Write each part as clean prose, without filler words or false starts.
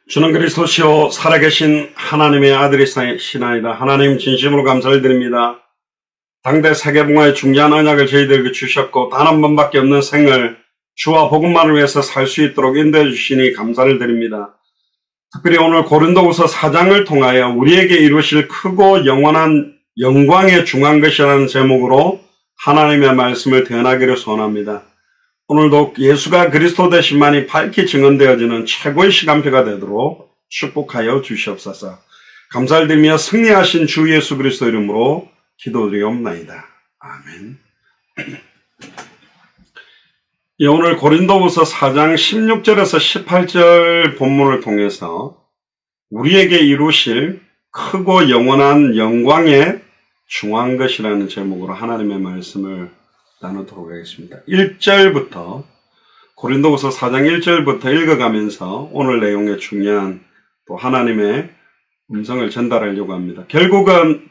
주는 그리스도시요 살아계신 하나님의 아들이시나이다. 하나님 진심으로 감사를 드립니다. 당대 세계봉화의 중요한 언약을 저희들에게 주셨고 단 한 번밖에 없는 생을 주와 복음만을 위해서 살 수 있도록 인도해 주시니 감사를 드립니다. 특별히 오늘 고린도후서 4장을 통하여 우리에게 이루실 크고 영원한 영광에 중한 것이라는 제목으로 하나님의 말씀을 대언하기를 소원합니다. 오늘도 예수가 그리스도 되심만이 밝히 증언되어지는 최고의 시간표가 되도록 축복하여 주시옵소서. 감사를 드리며 승리하신 주 예수 그리스도 이름으로 기도드리옵나이다. 아멘. 오늘 고린도후서 4장 16절에서 18절 본문을 통해서 우리에게 이루실 크고 영원한 영광에 중한 것이라는 제목으로 하나님의 말씀을 나누도록 하겠습니다. 1절부터 고린도후서 4장 1절부터 읽어가면서 오늘 내용의 중요한 또 하나님의 음성을 전달하려고 합니다. 결국은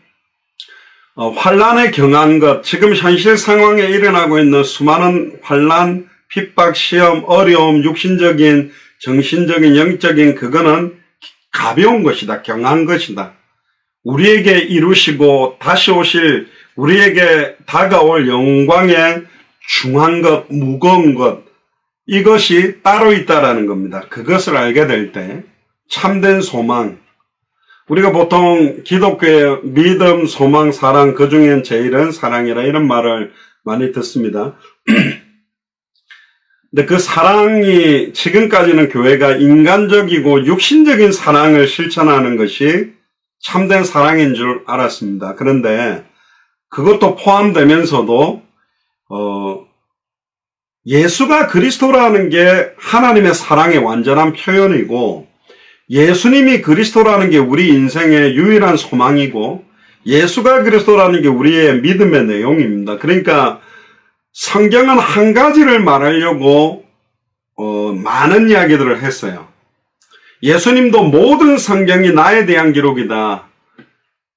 환란에 경한 것, 지금 현실 상황에 일어나고 있는 수많은 환란, 핍박, 시험, 어려움, 육신적인, 정신적인, 영적인 그거는 가벼운 것이다. 경한 것이다. 우리에게 이루시고 다시 오실 우리에게 다가올 영광에 중한 것, 무거운 것, 이것이 따로 있다라는 겁니다. 그것을 알게 될 때 참된 소망, 우리가 보통 기독교의 믿음, 소망, 사랑, 그 중엔 제일은 사랑이라 이런 말을 많이 듣습니다. 근데 그 사랑이 지금까지는 교회가 인간적이고 육신적인 사랑을 실천하는 것이 참된 사랑인 줄 알았습니다. 그런데 그것도 포함되면서도 예수가 그리스도라는 게 하나님의 사랑의 완전한 표현이고 예수님이 그리스도라는 게 우리 인생의 유일한 소망이고 예수가 그리스도라는 게 우리의 믿음의 내용입니다. 그러니까 성경은 한 가지를 말하려고 많은 이야기들을 했어요. 예수님도 모든 성경이 나에 대한 기록이다.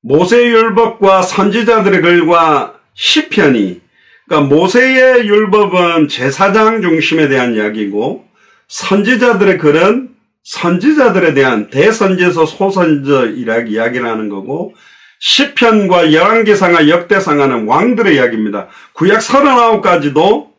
모세의 율법과 선지자들의 글과 시편이, 그러니까 모세의 율법은 제사장 중심에 대한 이야기고 선지자들의 글은 선지자들에 대한 대선지서 소선지서 이야기를 하는 거고 시편과 열왕기상과 역대상하는 왕들의 이야기입니다. 구약 39가지도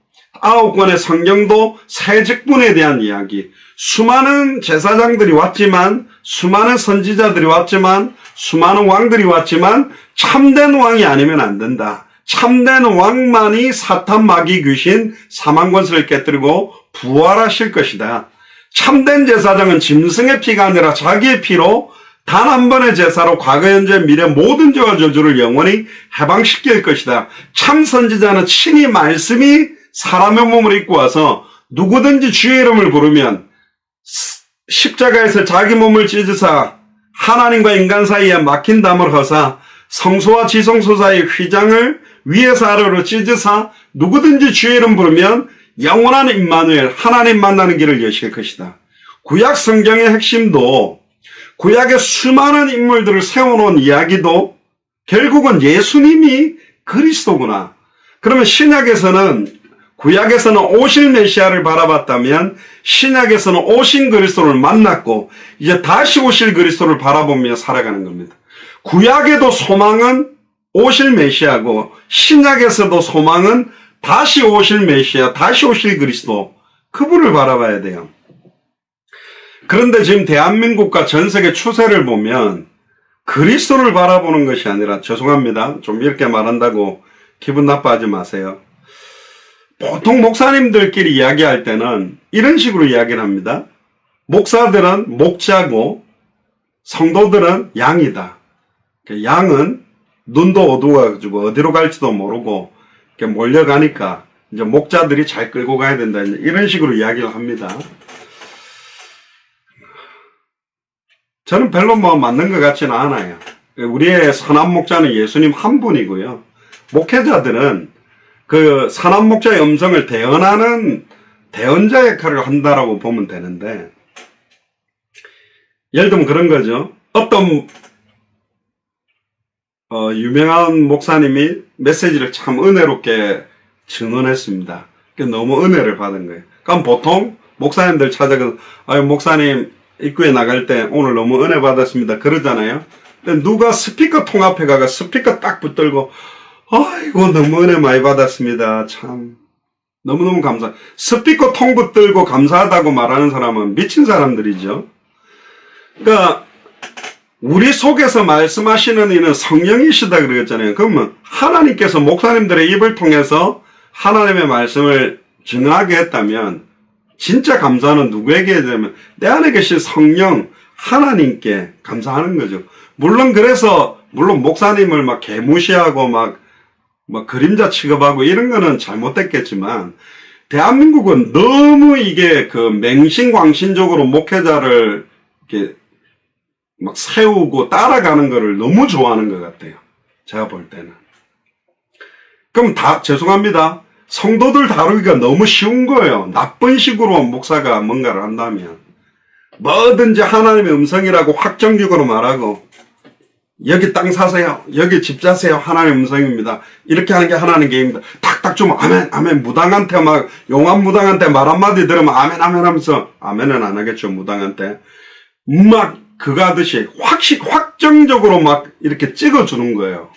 9권의 성경도 새 직분에 대한 이야기. 수많은 제사장들이 왔지만 수많은 선지자들이 왔지만 수많은 왕들이 왔지만 참된 왕이 아니면 안 된다. 참된 왕만이 사탄, 마귀, 귀신, 사망권세를 깨뜨리고 부활하실 것이다. 참된 제사장은 짐승의 피가 아니라 자기의 피로 단 한 번의 제사로 과거, 현재, 미래 모든 죄와 저주를 영원히 해방시킬 것이다. 참 선지자는 친히 말씀이 사람의 몸을 입고 와서 누구든지 주의 이름을 부르면 십자가에서 자기 몸을 찢으사 하나님과 인간 사이에 막힌 담을 허사 성소와 지성소 사이의 휘장을 위에서 아래로 찢으사 누구든지 주의 이름 부르면 영원한 임마누엘 하나님 만나는 길을 여실 것이다. 구약 성경의 핵심도 구약의 수많은 인물들을 세워놓은 이야기도 결국은 예수님이 그리스도구나. 그러면 구약에서는 오실 메시아를 바라봤다면 신약에서는 오신 그리스도를 만났고 이제 다시 오실 그리스도를 바라보며 살아가는 겁니다. 구약에도 소망은 오실 메시아고 신약에서도 소망은 다시 오실 메시아, 다시 오실 그리스도, 그분을 바라봐야 돼요. 그런데 지금 대한민국과 전 세계 추세를 보면 그리스도를 바라보는 것이 아니라, 죄송합니다. 좀 이렇게 말한다고 기분 나빠하지 마세요. 보통 목사님들끼리 이야기할 때는 이런 식으로 이야기를 합니다. 목사들은 목자고 성도들은 양이다. 양은 눈도 어두워가지고 어디로 갈지도 모르고 이렇게 몰려가니까 이제 목자들이 잘 끌고 가야 된다. 이런 식으로 이야기를 합니다. 저는 별로 맞는 것 같지는 않아요. 우리의 선한 목자는 예수님 한 분이고요. 목회자들은 그 선한 목자의 음성을 대언하는 대언자 역할을 한다라고 보면 되는데, 예를 들면 그런 거죠. 어떤 유명한 목사님이 메시지를 참 은혜롭게 증언했습니다. 너무 은혜를 받은 거예요. 그럼 보통 목사님들 찾아가서 목사님 입구에 나갈 때 오늘 너무 은혜 받았습니다 그러잖아요. 근데 누가 스피커 통 앞에 가가 스피커 딱 붙들고 아이고 너무 은혜 많이 받았습니다. 참 너무너무 스피커 통 붙들고 감사하다고 말하는 사람은 미친 사람들이죠. 그러니까 우리 속에서 말씀하시는 이는 성령이시다 그랬잖아요. 그러면 하나님께서 목사님들의 입을 통해서 하나님의 말씀을 증하게 했다면 진짜 감사는 누구에게 해야 되면 내 안에 계신 성령 하나님께 감사하는 거죠. 물론 목사님을 막 개무시하고 막 그림자 취급하고 이런 거는 잘못됐겠지만 대한민국은 너무 이게 그 맹신광신적으로 목회자를 이렇게 막 세우고 따라가는 거를 너무 좋아하는 것 같아요. 제가 볼 때는. 그럼 죄송합니다. 성도들 다루기가 너무 쉬운 거예요. 나쁜 식으로 목사가 뭔가를 한다면. 뭐든지 하나님의 음성이라고 확정적으로 말하고, 여기 땅 사세요. 여기 집 사세요. 하나님의 음성입니다. 이렇게 하는 게 하나님의 계획입니다. 탁탁 주면 아멘, 아멘. 무당한테 용한 무당한테 말 한마디 들으면 아멘, 아멘 하면서, 아멘은 안 하겠죠. 무당한테. 그거 하듯이 확정적으로 이렇게 찍어주는 거예요.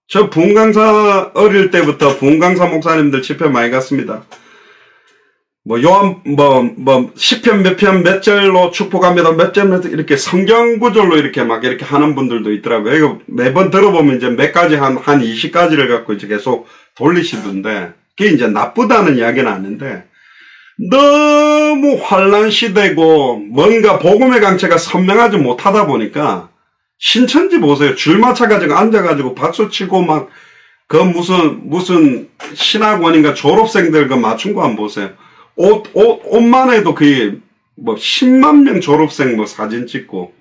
저 부흥강사 어릴 때부터 부흥강사 목사님들 집회 많이 갔습니다. 시편 몇 편 몇 절로 축복합니다. 몇 절 이렇게 성경 구절로 이렇게 하는 분들도 있더라고요. 이거 매번 들어보면 이제 몇 가지 한 20가지를 갖고 이제 계속 돌리시던데, 그게 이제 나쁘다는 이야기는 아닌데, 너무 환란 시대고 뭔가 복음의 강체가 선명하지 못하다 보니까 신천지 보세요. 줄 맞춰가지고 앉아가지고 박수치고 무슨 신학원인가 졸업생들 그 맞춘 거 한번 보세요. 옷만 해도 그게 10만 명 졸업생 사진 찍고.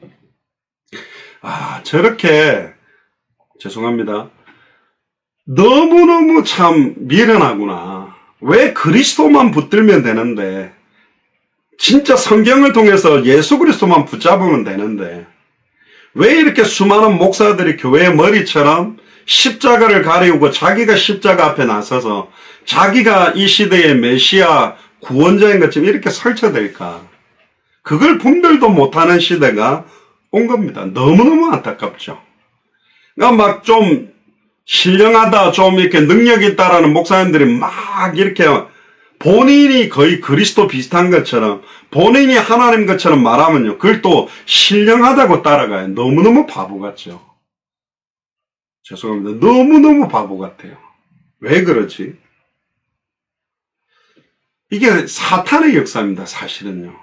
저렇게, 죄송합니다. 너무너무 참 미련하구나. 왜 그리스도만 붙들면 되는데, 진짜 성경을 통해서 예수 그리스도만 붙잡으면 되는데, 왜 이렇게 수많은 목사들이 교회의 머리처럼 십자가를 가리우고 자기가 십자가 앞에 나서서 자기가 이 시대의 메시아 구원자인 것처럼 이렇게 설쳐될까? 그걸 분별도 못하는 시대가 온 겁니다. 너무너무 안타깝죠. 그러니까 좀 신령하다, 좀 이렇게 능력 있다라는 목사님들이 이렇게 본인이 거의 그리스도 비슷한 것처럼, 본인이 하나님 것처럼 말하면요, 그걸 또 신령하다고 따라가요. 너무너무 바보 같죠. 죄송합니다. 너무너무 바보 같아요. 왜 그러지? 이게 사탄의 역사입니다, 사실은요.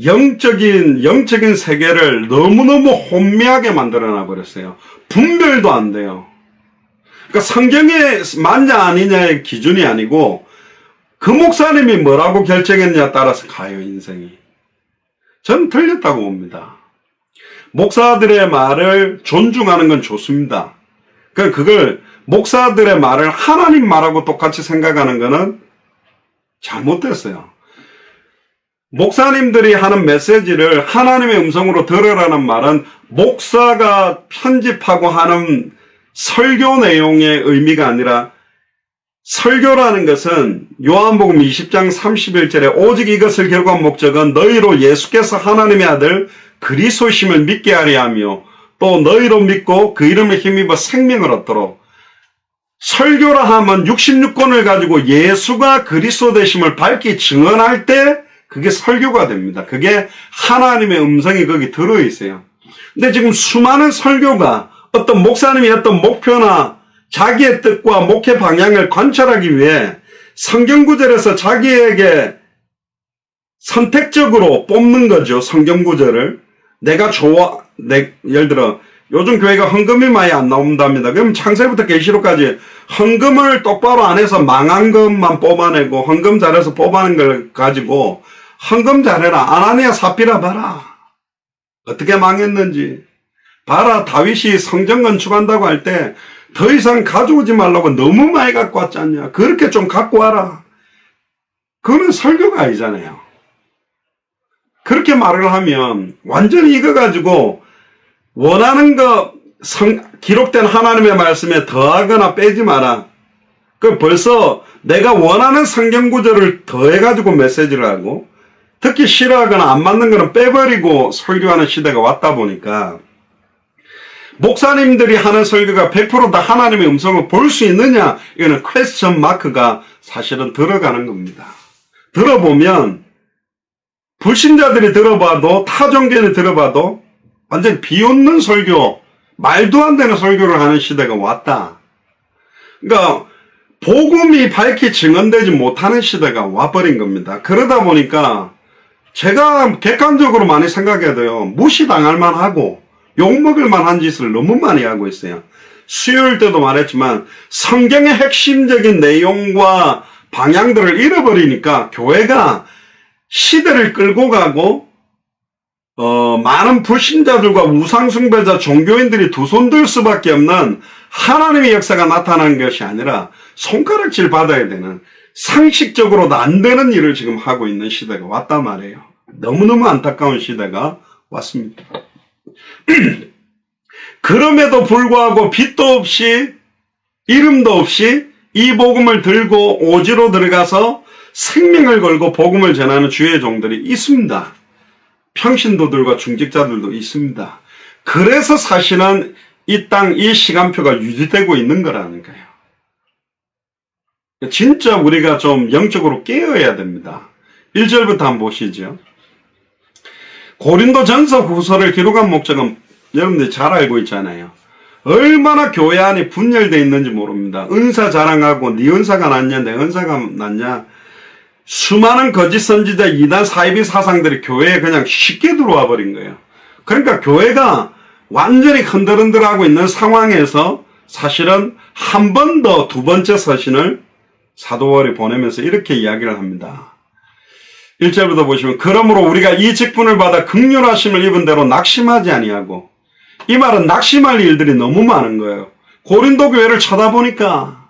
영적인 세계를 너무너무 혼미하게 만들어놔 버렸어요. 분별도 안 돼요. 그러니까 성경에 맞냐 아니냐의 기준이 아니고 그 목사님이 뭐라고 결정했냐에 따라서 가요, 인생이. 저는 틀렸다고 봅니다. 목사들의 말을 존중하는 건 좋습니다. 그걸 목사들의 말을 하나님 말하고 똑같이 생각하는 거는 잘못됐어요. 목사님들이 하는 메시지를 하나님의 음성으로 들으라는 말은 목사가 편집하고 하는 설교 내용의 의미가 아니라, 설교라는 것은 요한복음 20장 31절에 오직 이것을 결국한 목적은 너희로 예수께서 하나님의 아들 그리스도심을 믿게 하려 하며 또 너희로 믿고 그 이름에 힘입어 생명을 얻도록. 설교라 하면 66권을 가지고 예수가 그리스도 되심을 밝히 증언할 때 그게 설교가 됩니다. 그게 하나님의 음성이 거기 들어있어요. 근데 지금 수많은 설교가 어떤 목사님이 어떤 목표나 자기의 뜻과 목회 방향을 관철하기 위해 성경구절에서 자기에게 선택적으로 뽑는 거죠. 성경구절을. 예를 들어 요즘 교회가 헌금이 많이 안 나온답니다. 그럼 창세부터 계시록까지 헌금을 똑바로 안 해서 망한 것만 뽑아내고 헌금 잘해서 뽑아낸 걸 가지고 헌금 잘해라. 아나니아 삽비라 봐라. 어떻게 망했는지. 봐라. 다윗이 성전 건축한다고 할 때 더 이상 가져오지 말라고 너무 많이 갖고 왔지 않냐. 그렇게 좀 갖고 와라. 그거는 설교가 아니잖아요. 그렇게 말을 하면 완전히 이거 가지고 원하는 거 기록된 하나님의 말씀에 더하거나 빼지 마라. 그 벌써 내가 원하는 성경 구절을 더해가지고 메시지를 하고 특히 싫어하거나 안 맞는 거는 빼버리고 설교하는 시대가 왔다 보니까 목사님들이 하는 설교가 100% 다 하나님의 음성을 볼 수 있느냐, 이거는 퀘스천 마크가 사실은 들어가는 겁니다. 들어보면 불신자들이 들어봐도, 타종교인이 들어봐도 완전 비웃는 설교, 말도 안 되는 설교를 하는 시대가 왔다. 그러니까 복음이 밝히 증언되지 못하는 시대가 와버린 겁니다. 그러다 보니까 제가 객관적으로 많이 생각해야 돼요. 무시당할 만하고 욕먹을 만한 짓을 너무 많이 하고 있어요. 수요일 때도 말했지만 성경의 핵심적인 내용과 방향들을 잃어버리니까 교회가 시대를 끌고 가고 많은 불신자들과 우상숭배자 종교인들이 두 손 들 수밖에 없는 하나님의 역사가 나타나는 것이 아니라 손가락질 받아야 되는, 상식적으로도 안 되는 일을 지금 하고 있는 시대가 왔단 말이에요. 너무너무 안타까운 시대가 왔습니다. 그럼에도 불구하고 빛도 없이 이름도 없이 이 복음을 들고 오지로 들어가서 생명을 걸고 복음을 전하는 주의 종들이 있습니다. 평신도들과 중직자들도 있습니다. 그래서 사실은 이 땅, 이 시간표가 유지되고 있는 거라는 거예요. 진짜 우리가 좀 영적으로 깨어야 됩니다. 1절부터 한번 보시죠. 고린도전서 후서를 기록한 목적은 여러분들이 잘 알고 있잖아요. 얼마나 교회 안에 분열되어 있는지 모릅니다. 은사 자랑하고 네 은사가 낫냐 내 은사가 낫냐, 수많은 거짓 선지자 이단 사이비 사상들이 교회에 그냥 쉽게 들어와 버린 거예요. 그러니까 교회가 완전히 흔들흔들하고 있는 상황에서 사실은 한 번 더 두 번째 서신을 사도 바울이 보내면서 이렇게 이야기를 합니다. 1절부터 보시면, 그러므로 우리가 이 직분을 받아 긍휼하심을 입은 대로 낙심하지 아니하고, 이 말은 낙심할 일들이 너무 많은 거예요. 고린도 교회를 쳐다보니까,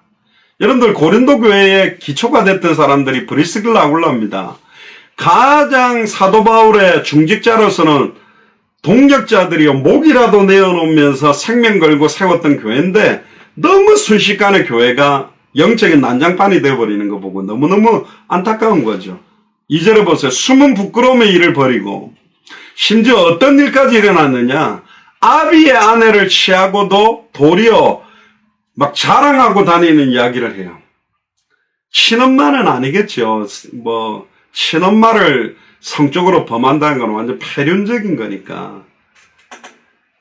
여러분들 고린도 교회의 기초가 됐던 사람들이 브리스길라 아굴라입니다. 가장 사도 바울의 중직자로서는 동력자들이요 목이라도 내어놓으면서 생명 걸고 세웠던 교회인데, 너무 순식간에 교회가 영적인 난장판이 되어버리는 거 보고 너무너무 안타까운 거죠. 2절에 보세요. 숨은 부끄러움의 일을 버리고, 심지어 어떤 일까지 일어났느냐, 아비의 아내를 취하고도 도리어 막 자랑하고 다니는 이야기를 해요. 친엄마는 아니겠죠. 친엄마를 성적으로 범한다는 건 완전 폐륜적인 거니까.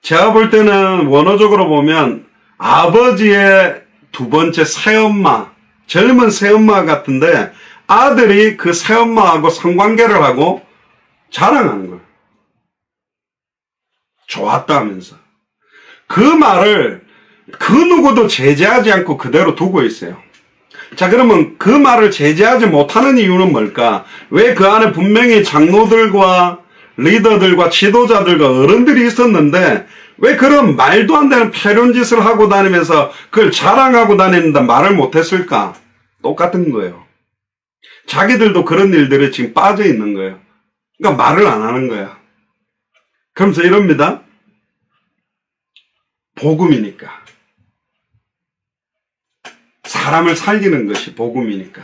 제가 볼 때는 원어적으로 보면 아버지의 두 번째 새엄마, 젊은 새엄마 같은데 아들이 그 새엄마하고 성관계를 하고 자랑하는 거예요. 좋았다 하면서. 그 말을 그 누구도 제재하지 않고 그대로 두고 있어요. 자, 그러면 그 말을 제재하지 못하는 이유는 뭘까? 왜 그 안에 분명히 장로들과 리더들과 지도자들과 어른들이 있었는데 왜 그런 말도 안 되는 폐륜짓을 하고 다니면서 그걸 자랑하고 다니는데 말을 못했을까? 똑같은 거예요. 자기들도 그런 일들에 지금 빠져 있는 거예요. 그러니까 말을 안 하는 거야. 그러면서 이럽니다. 복음이니까. 사람을 살리는 것이 복음이니까.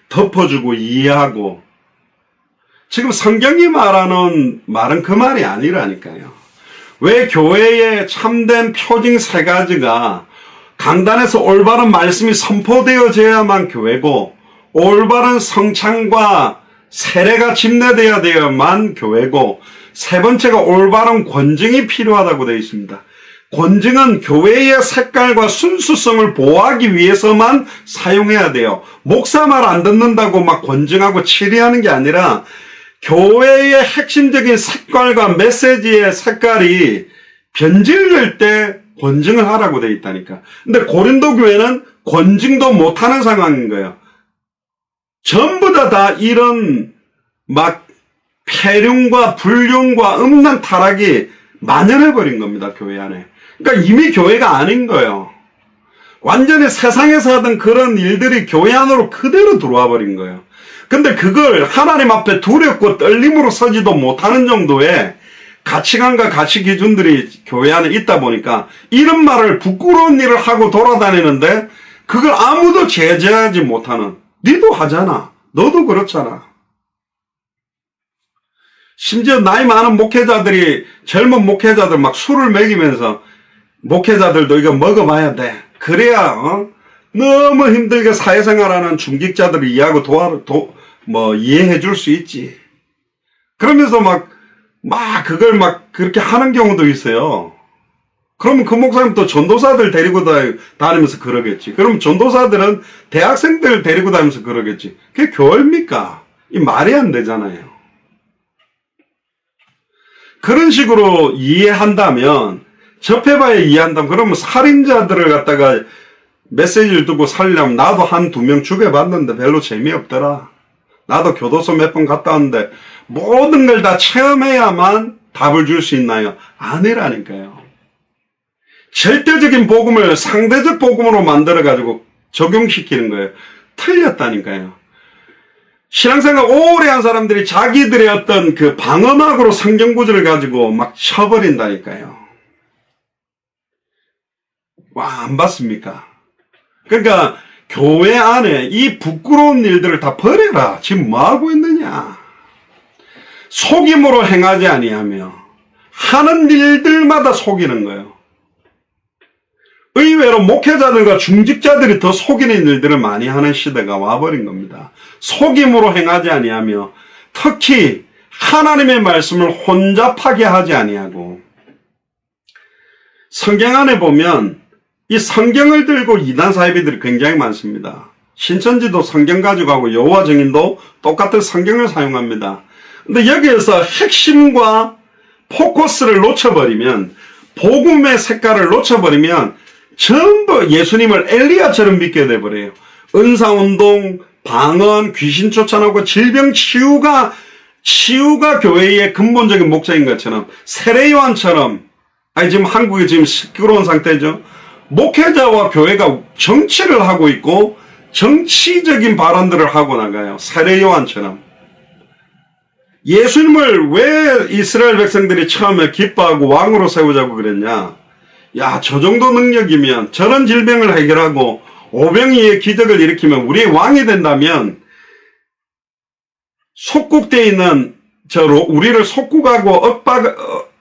덮어주고 이해하고. 지금 성경이 말하는 말은 그 말이 아니라니까요. 왜 교회의 참된 표징 세 가지가 강단에서 올바른 말씀이 선포되어져야만 교회고, 올바른 성찬과 세례가 집례되어야 되어야만 교회고, 세 번째가 올바른 권징이 필요하다고 되어 있습니다. 권징은 교회의 색깔과 순수성을 보호하기 위해서만 사용해야 돼요. 목사 말 안 듣는다고 막 권징하고 치리하는 게 아니라 교회의 핵심적인 색깔과 메시지의 색깔이 변질될 때 권징을 하라고 되어 있다니까. 근데 고린도 교회는 권징도 못하는 상황인 거예요. 전부 다 이런 막 폐륜과 불륜과 음란 타락이 만연해버린 겁니다. 교회 안에. 그러니까 이미 교회가 아닌 거예요. 완전히 세상에서 하던 그런 일들이 교회 안으로 그대로 들어와 버린 거예요. 근데 그걸 하나님 앞에 두렵고 떨림으로 서지도 못하는 정도의 가치관과 가치 기준들이 교회 안에 있다 보니까 이런 말을 부끄러운 일을 하고 돌아다니는데 그걸 아무도 제재하지 못하는, 니도 하잖아, 너도 그렇잖아. 심지어 나이 많은 목회자들이, 젊은 목회자들 막 술을 먹이면서 목회자들도 이거 먹어봐야 돼. 그래야 너무 힘들게 사회생활하는 중직자들을 이해해 줄 수 있지. 그러면서 그걸 그렇게 하는 경우도 있어요. 그러면 그 목사님 또 전도사들 데리고 다니면서 그러겠지. 그럼 전도사들은 대학생들 데리고 다니면서 그러겠지. 그게 교회입니까? 이 말이 안 되잖아요. 그런 식으로 이해한다면, 접해봐야 이해한다면, 그러면 살인자들을 갖다가 메시지를 듣고 살리려면 나도 한 두 명 죽여봤는데 별로 재미없더라. 나도 교도소 몇 번 갔다 왔는데 모든 걸 다 체험해야만 답을 줄 수 있나요? 아니라니까요. 절대적인 복음을 상대적 복음으로 만들어가지고 적용시키는 거예요. 틀렸다니까요. 신앙생활 오래 한 사람들이 자기들의 어떤 그 방어막으로 성경 구절을 가지고 막 쳐버린다니까요. 와, 안 봤습니까? 그러니까 교회 안에 이 부끄러운 일들을 다 버려라. 지금 뭐 하고 있느냐? 속임으로 행하지 아니하며 하는 일들마다 속이는 거예요. 의외로 목회자들과 중직자들이 더 속이는 일들을 많이 하는 시대가 와버린 겁니다. 속임으로 행하지 아니하며 특히 하나님의 말씀을 혼잡하게 하지 아니하고, 성경 안에 보면 이 성경을 들고 이단 사이비들이 굉장히 많습니다. 신천지도 성경 가지고 하고 여호와 증인도 똑같은 성경을 사용합니다. 근데 여기에서 핵심과 포커스를 놓쳐버리면, 복음의 색깔을 놓쳐버리면 전부 예수님을 엘리야처럼 믿게 돼버려요. 은사운동, 방언, 귀신 쫓아나오고 질병 치유가 교회의 근본적인 목적인 것처럼, 세례요한처럼, 지금 한국이 지금 시끄러운 상태죠. 목회자와 교회가 정치를 하고 있고 정치적인 발언들을 하고 나가요. 세례요한처럼. 예수님을 왜 이스라엘 백성들이 처음에 기뻐하고 왕으로 세우자고 그랬냐? 야, 저 정도 능력이면, 저런 질병을 해결하고 오병이의 기적을 일으키면 우리의 왕이 된다면, 속국되어 있는 우리를 속국하고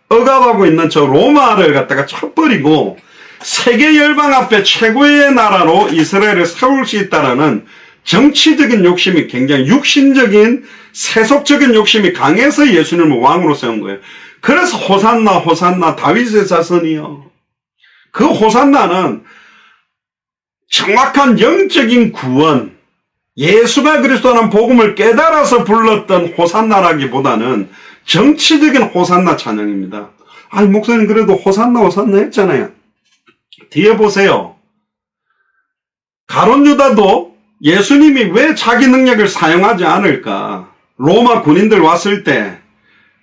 억압하고 있는 저 로마를 갖다가 쳐버리고 세계 열방 앞에 최고의 나라로 이스라엘을 세울 수 있다라는 정치적인 욕심이, 굉장히 육신적인 세속적인 욕심이 강해서 예수님을 왕으로 세운 거예요. 그래서 호산나 호산나 다윗의 자손이요. 그 호산나는 정확한 영적인 구원, 예수가 그리스도라는 복음을 깨달아서 불렀던 호산나라기보다는 정치적인 호산나 찬양입니다. 아니, 목사님 그래도 호산나 호산나 했잖아요. 뒤에 보세요. 가룟 유다도 예수님이 왜 자기 능력을 사용하지 않을까? 로마 군인들 왔을 때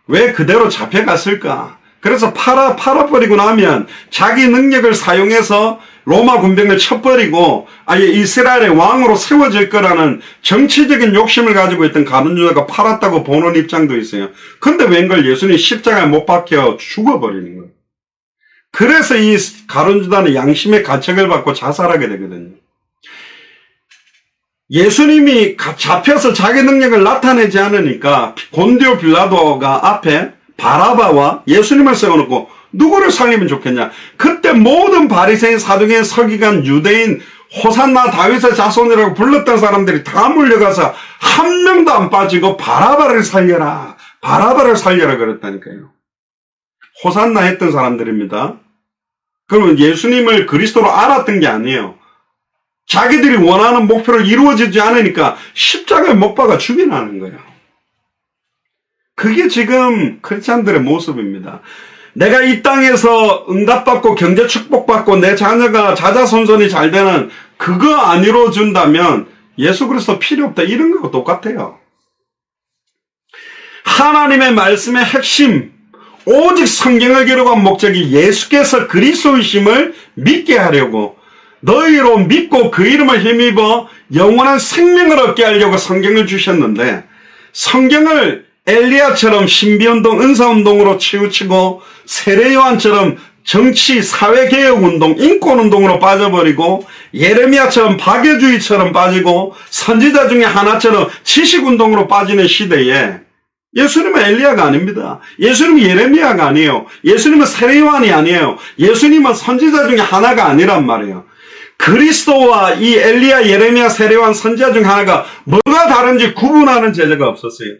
왜 그대로 잡혀갔을까? 그래서 팔아버리고 나면 자기 능력을 사용해서 로마 군병을 쳐버리고 아예 이스라엘의 왕으로 세워질 거라는 정치적인 욕심을 가지고 있던 가룟 유다가 팔았다고 보는 입장도 있어요. 근데 웬걸 예수님이 십자가에 못 박혀 죽어버리는 거예요. 그래서 이 가룟 유다는 양심의 가책을 받고 자살하게 되거든요. 예수님이 잡혀서 자기 능력을 나타내지 않으니까 본디오 빌라도가 앞에 바라바와 예수님을 세워놓고 누구를 살리면 좋겠냐. 그때 모든 바리새인, 사두개인, 서기관, 유대인, 호산나 다윗의 자손이라고 불렀던 사람들이 다 몰려가서 한 명도 안 빠지고 바라바를 살려라, 바라바를 살려라 그랬다니까요. 호산나 했던 사람들입니다. 그러면 예수님을 그리스도로 알았던 게 아니에요. 자기들이 원하는 목표를 이루어지지 않으니까 십자가에 못 박아 죽이라는 거예요. 그게 지금 크리스찬들의 모습입니다. 내가 이 땅에서 응답받고 경제 축복받고 내 자녀가 자자손손이 잘 되는 그거 안 이루어준다면 예수 그리스도 필요 없다, 이런 거하고 똑같아요. 하나님의 말씀의 핵심, 오직 성경을 기록한 목적이 예수께서 그리스도이심을 믿게 하려고, 너희로 믿고 그 이름을 힘입어 영원한 생명을 얻게 하려고 성경을 주셨는데, 성경을 엘리야처럼 신비운동, 은사운동으로 치우치고 세례요한처럼 정치, 사회개혁운동, 인권운동으로 빠져버리고 예레미야처럼 박애주의처럼 빠지고 선지자 중에 하나처럼 지식운동으로 빠지는 시대에 예수님은 엘리야가 아닙니다. 예수님은 예레미야가 아니에요. 예수님은 세례요한이 아니에요. 예수님은 선지자 중에 하나가 아니란 말이에요. 그리스도와 이 엘리야, 예레미야, 세례요한 선지자 중 하나가 뭐가 다른지 구분하는 제자가 없었어요.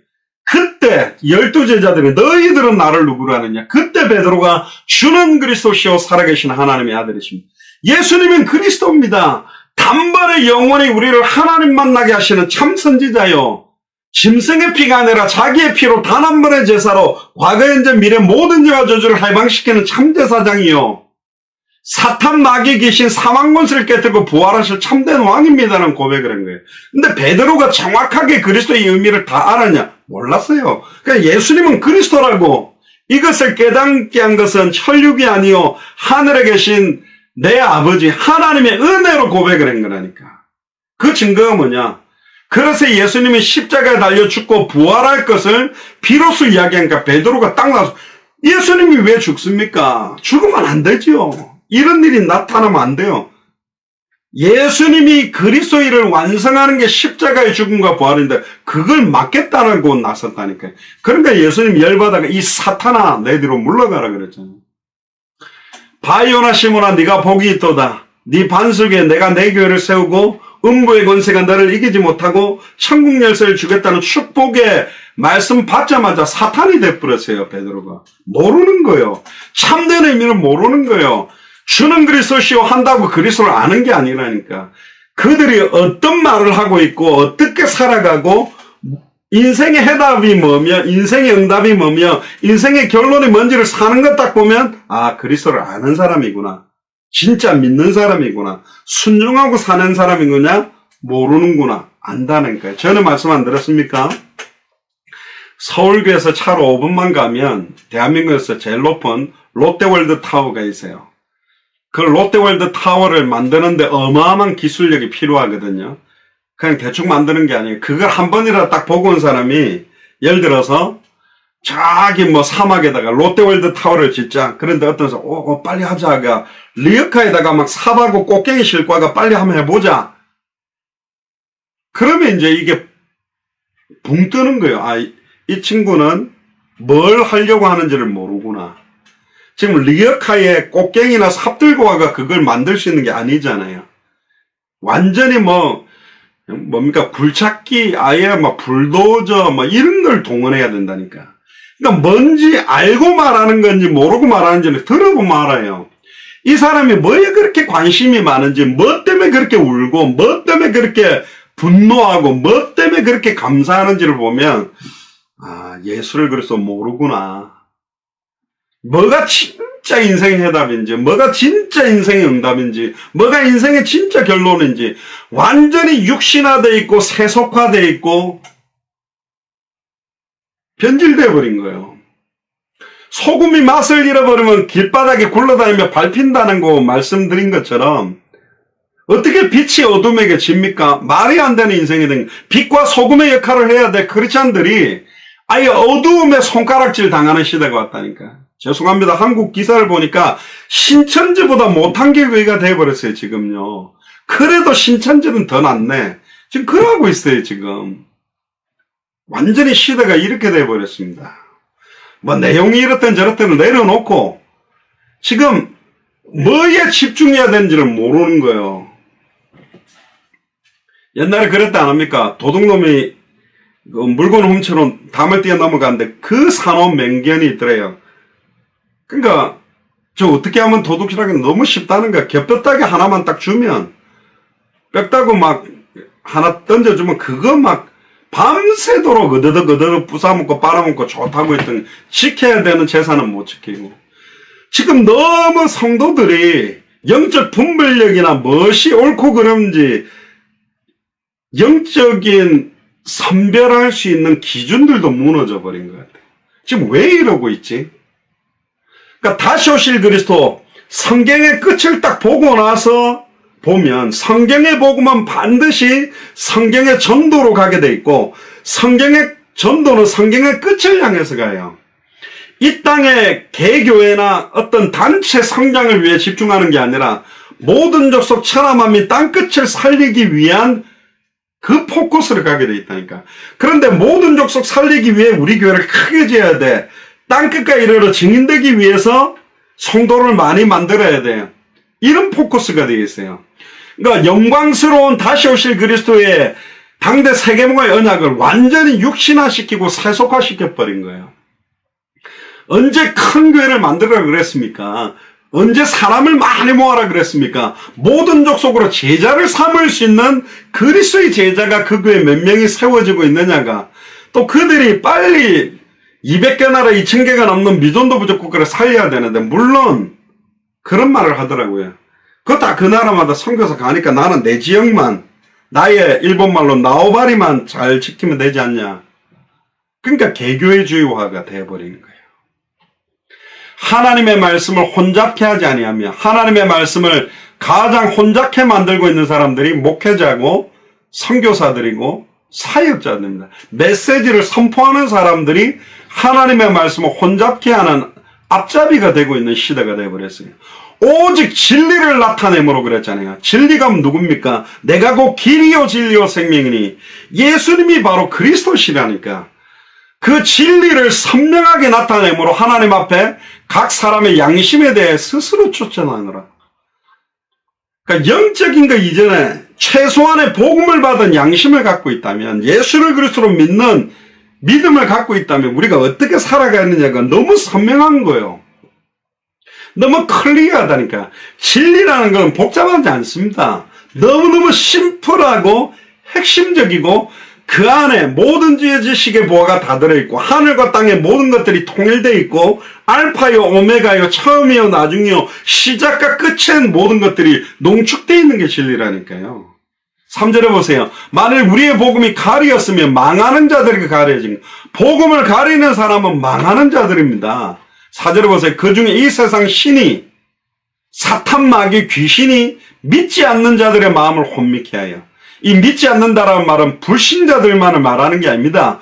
그때 12제자들이 너희들은 나를 누구로 하느냐. 그때 베드로가 주는 그리스도시요 살아계신 하나님의 아들이십니다. 예수님은 그리스도입니다. 단번에 영원히 우리를 하나님 만나게 하시는 참 선지자요. 짐승의 피가 아니라 자기의 피로 단 한 번의 제사로 과거, 현재, 미래 모든 죄와 저주를 해방시키는 참 제사장이요. 사탄 마귀 귀신 사망 권세를 깨뜨리고 부활하실 참된 왕입니다라는 고백을 한 거예요. 근데 베드로가 정확하게 그리스도의 의미를 다 알았냐? 몰랐어요. 그러니까 예수님은 그리스도라고 이것을 깨닫게 한 것은 혈육이 아니요 하늘에 계신 내 아버지 하나님의 은혜로 고백을 한 거라니까. 그 증거가 뭐냐? 그래서 예수님이 십자가에 달려 죽고 부활할 것을 비로소 이야기하니까 베드로가 딱 나서 예수님이 왜 죽습니까? 죽으면 안 되죠. 이런 일이 나타나면 안 돼요. 예수님이 그리스도의 일을 완성하는 게 십자가의 죽음과 부활인데 그걸 막겠다고 나섰다니까요. 그러니까 예수님 열받아가 이 사탄아 내 뒤로 물러가라 그랬잖아요. 바요나 시몬아 네가 복이 있도다. 네 반석에 내가 내 교회를 세우고 음부의 권세가 너를 이기지 못하고 천국 열쇠를 주겠다는 축복의 말씀 받자마자 사탄이 돼버렸어요. 베드로가 모르는 거예요. 참된 의미를 모르는 거예요. 주는 그리스도시요 한다고 그리스도를 아는 게 아니라니까. 그들이 어떤 말을 하고 있고 어떻게 살아가고 인생의 해답이 뭐며 인생의 응답이 뭐며 인생의 결론이 뭔지를 사는 것 딱 보면 아 그리스도를 아는 사람이구나. 진짜 믿는 사람이구나. 순종하고 사는 사람이구나. 모르는구나. 안다는 거예요. 저는 말씀 안 들었습니까? 서울교에서 차로 5분만 가면 대한민국에서 제일 높은 롯데월드 타워가 있어요. 그 롯데월드 타워를 만드는데 어마어마한 기술력이 필요하거든요. 그냥 대충 만드는 게 아니에요. 그걸 한 번이라도 딱 보고 온 사람이 예를 들어서 저기 뭐 사막에다가 롯데월드 타워를 짓자. 그런데 어떤 사람 빨리 하자가 리어카에다가 막 삽하고 꽃갱이 실과가 빨리 한번 해보자. 그러면 이제 이게 붕 뜨는 거예요. 아, 이 친구는 뭘 하려고 하는지를 모르구나. 지금 리어카에 꽃갱이나 삽 들고 와가 그걸 만들 수 있는 게 아니잖아요. 완전히 뭡니까 굴착기 아예 막 불도저 뭐 이런 걸 동원해야 된다니까. 그러니까 뭔지 알고 말하는 건지 모르고 말하는지는 들어보면 알아요. 이 사람이 뭐에 그렇게 관심이 많은지, 뭐 때문에 그렇게 울고, 뭐 때문에 그렇게 분노하고, 뭐 때문에 그렇게 감사하는지를 보면 아 예수를 그래서 모르구나. 뭐가 진짜 인생의 해답인지, 뭐가 진짜 인생의 응답인지, 뭐가 인생의 진짜 결론인지 완전히 육신화되어 있고 세속화되어 있고 변질되어 버린 거예요. 소금이 맛을 잃어버리면 길바닥에 굴러다니며 밟힌다는 거 말씀드린 것처럼 어떻게 빛이 어둠에게 집니까? 말이 안 되는 인생이 된 거예요. 빛과 소금의 역할을 해야 될 크리스찬들이 아예 어두움에 손가락질 당하는 시대가 왔다니까. 죄송합니다. 한국 기사를 보니까 신천지보다 못한 게 교회가 돼버렸어요, 지금요. 그래도 신천지는 더 낫네. 지금 그러고 있어요, 지금. 완전히 시대가 이렇게 돼버렸습니다. 뭐 내용이 이렇든 저렇든 내려놓고 지금 뭐에 집중해야 되는지를 모르는 거예요. 옛날에 그랬다 안 합니까? 도둑놈이 물건 훔쳐놓은 담을 뛰어넘어가는데 그 산업 맹견이 있더래요. 그러니까 저 어떻게 하면 도둑질하기 너무 쉽다는 거야. 겹뼈따기 하나만 딱 주면 뼈따고 막 하나 던져주면 그거 막 밤새도록 어더덕 부숴먹고 빨아먹고 좋다고 했더니 지켜야 되는 재산은 못 지키고 지금 너무 성도들이 영적 분별력이나 무엇이 옳고 그른지 영적인 선별할 수 있는 기준들도 무너져 버린 것 같아요. 지금 왜 이러고 있지? 그러니까 다시 오실 그리스도 성경의 끝을 딱 보고 나서 보면 성경의 복음은 반드시 성경의 전도로 가게 돼 있고 성경의 전도는 성경의 끝을 향해서 가요. 이 땅의 개교회나 어떤 단체 성장을 위해 집중하는 게 아니라 모든 족속 천하만민 땅끝을 살리기 위한 그 포커스를 가게 돼 있다니까. 그런데 모든 족속 살리기 위해 우리 교회를 크게 지어야 돼. 땅끝까지 이르러 증인되기 위해서 성도를 많이 만들어야 돼요. 이런 포커스가 되어 있어요. 그러니까 영광스러운 다시 오실 그리스도의 당대 세계문화의 언약을 완전히 육신화시키고 세속화시켜버린 거예요. 언제 큰 교회를 만들어라 그랬습니까? 언제 사람을 많이 모아라 그랬습니까? 모든 족속으로 제자를 삼을 수 있는 그리스도의 제자가 그 교회에 몇 명이 세워지고 있느냐가, 또 그들이 빨리 200개 나라 2000개가 넘는 미존도 부족 국가를 살려야 되는데, 물론 그런 말을 하더라고요. 그거 다 그 나라마다 선교사 가니까 나는 내 지역만, 나의 일본말로 나오바리만 잘 지키면 되지 않냐. 그러니까 개교회주의화가 되어버리는 거예요. 하나님의 말씀을 혼잡케 하지 아니하며 하나님의 말씀을 가장 혼잡케 만들고 있는 사람들이 목회자고 선교사들이고 사역자들입니다. 메시지를 선포하는 사람들이 하나님의 말씀을 혼잡케 하는 앞잡이가 되고 있는 시대가 되어버렸어요. 오직 진리를 나타내므로 그랬잖아요. 진리가 누굽니까? 내가 곧 길이요 진리요 생명이니, 예수님이 바로 그리스도시라니까. 그 진리를 선명하게 나타내므로 하나님 앞에 각 사람의 양심에 대해 스스로 추천하느라. 그러니까 영적인 것 이전에 최소한의 복음을 받은 양심을 갖고 있다면, 예수를 그리스도로 믿는 믿음을 갖고 있다면 우리가 어떻게 살아가느냐가 너무 선명한 거예요. 너무 클리어하다니까. 진리라는 건 복잡하지 않습니다. 너무너무 심플하고 핵심적이고 그 안에 모든 지식의 보화가 다 들어있고 하늘과 땅의 모든 것들이 통일되어 있고 알파요 오메가요 처음이요 나중이요 시작과 끝의 모든 것들이 농축되어 있는 게 진리라니까요. 3절에 보세요. 만일 우리의 복음이 가리였으면 망하는 자들에게 가려진, 복음을 가리는 사람은 망하는 자들입니다. 4절에 보세요. 그 중에 이 세상 신이, 사탄 마귀 귀신이 믿지 않는 자들의 마음을 혼미케 하여, 이 믿지 않는다라는 말은 불신자들만을 말하는 게 아닙니다.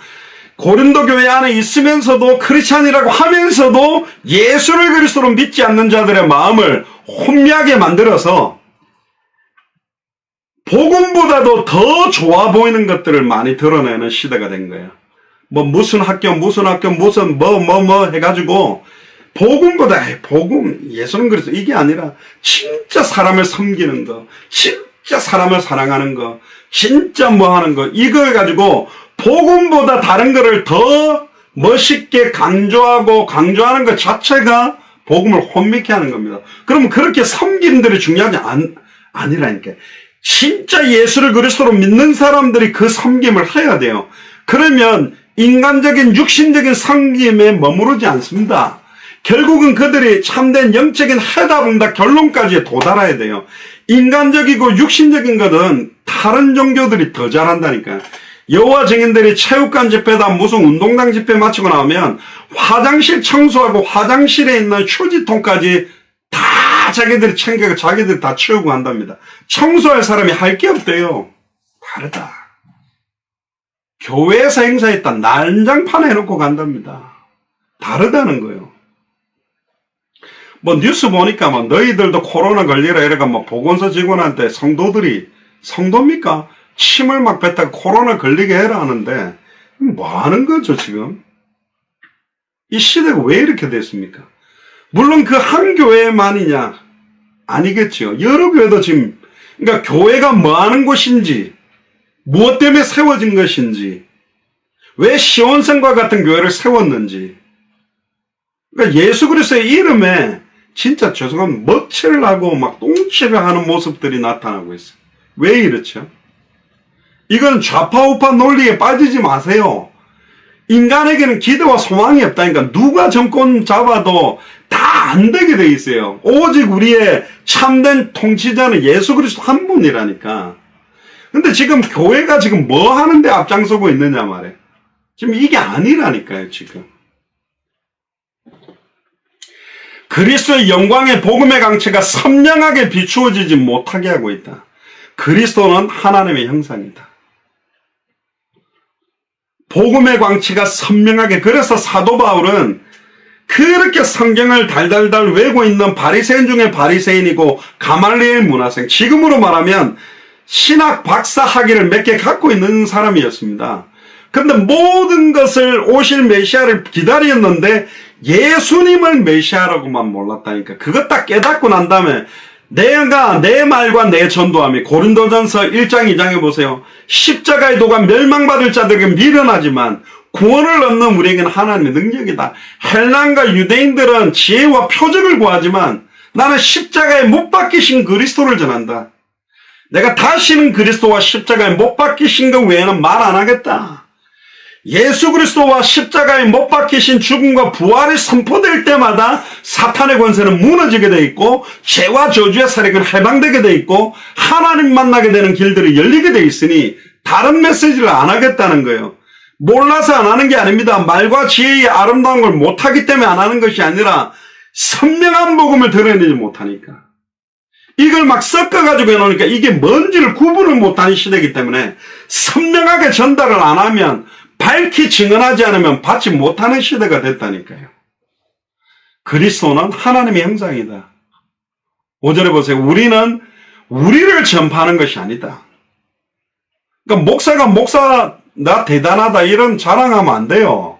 고린도 교회 안에 있으면서도 크리스찬이라고 하면서도 예수를 그리스도로 믿지 않는 자들의 마음을 혼미하게 만들어서 복음보다도 더 좋아 보이는 것들을 많이 드러내는 시대가 된 거예요. 무슨 학교 무슨 해가지고 복음보다 복음 예수는 그래서 이게 아니라 진짜 사람을 섬기는 거, 진짜 사람을 사랑하는 거, 진짜 하는 거, 이걸 가지고 복음보다 다른 거를 더 멋있게 강조하는 것 자체가 복음을 혼미케 하는 겁니다. 그러면 그렇게 섬김들이 중요하지 아니라니까. 진짜 예수를 그리스도로 믿는 사람들이 그 섬김을 해야 돼요. 그러면 인간적인 육신적인 섬김에 머무르지 않습니다. 결국은 그들이 참된 영적인 해답응답 결론까지 도달해야 돼요. 인간적이고 육신적인 것은 다른 종교들이 더 잘한다니까요. 여호와 증인들이 체육관 집회다 무슨 운동장 집회 마치고 나오면 화장실 청소하고 화장실에 있는 휴지통까지 다 자기들이 챙겨서 자기들이 다 치우고 한답니다. 청소할 사람이 할 게 없대요. 다르다. 교회에서 행사했다 난장판 해놓고 간답니다. 다르다는 거예요. 뉴스 보니까 너희들도 코로나 걸리라 이래가 보건소 직원한테 성도입니까? 침을 막 뱉다가 코로나 걸리게 해라 하는데 뭐 하는 거죠 지금? 이 시대가 왜 이렇게 됐습니까? 물론 그 한 교회만이냐? 아니겠죠. 여러 교회도 지금, 그러니까 교회가 뭐 하는 곳인지, 무엇 때문에 세워진 것인지, 왜 시온성과 같은 교회를 세웠는지, 그러니까 예수 그리스도의 이름에 진짜 죄송하면 먹칠을 하고 막 똥칠을 하는 모습들이 나타나고 있어요. 왜 이렇죠? 이건 좌파우파 논리에 빠지지 마세요. 인간에게는 기대와 소망이 없다니까. 누가 정권 잡아도 다 안 되게 돼 있어요. 오직 우리의 참된 통치자는 예수 그리스도 한 분이라니까. 근데 지금 교회가 지금 뭐 하는데 앞장서고 있느냐 말이에요. 지금 이게 아니라니까요 지금. 그리스도의 영광의 복음의 강체가 선명하게 비추어지지 못하게 하고 있다. 그리스도는 하나님의 형상이다. 복음의 광치가 선명하게, 그래서 사도 바울은 그렇게 성경을 달달달 외고 있는 바리새인 중에 바리새인이고 가말리엘 문화생, 지금으로 말하면 신학 박사 학위를 몇 개 갖고 있는 사람이었습니다. 근데 모든 것을 오실 메시아를 기다렸는데 예수님을 메시아라고만 몰랐다니까. 그것 딱 깨닫고 난 다음에 내가 내 말과 내 전도함이 고린도전서 1장 2장에 보세요. 십자가의 도가 멸망받을 자들에게 미련하지만 구원을 얻는 우리에게는 하나님의 능력이다. 헬란과 유대인들은 지혜와 표적을 구하지만 나는 십자가에 못 박히신 그리스도를 전한다. 내가 다시는 그리스도와 십자가에 못 박히신 것 외에는 말 안 하겠다. 예수 그리스도와 십자가에 못 박히신 죽음과 부활이 선포될 때마다 사탄의 권세는 무너지게 돼 있고 죄와 저주의 세력은 해방되게 돼 있고 하나님 만나게 되는 길들이 열리게 돼 있으니 다른 메시지를 안 하겠다는 거예요. 몰라서 안 하는 게 아닙니다. 말과 지혜의 아름다운 걸 못하기 때문에 안 하는 것이 아니라 선명한 복음을 드러내지 못하니까. 이걸 막 섞어가지고 해놓으니까 이게 뭔지를 구분을 못하는 시대이기 때문에 선명하게 전달을 안 하면 밝히 증언하지 않으면 받지 못하는 시대가 됐다니까요. 그리스도는 하나님의 형상이다. 5절에 보세요. 우리는 우리를 전파하는 것이 아니다. 그러니까 목사 나 대단하다 이런 자랑하면 안 돼요.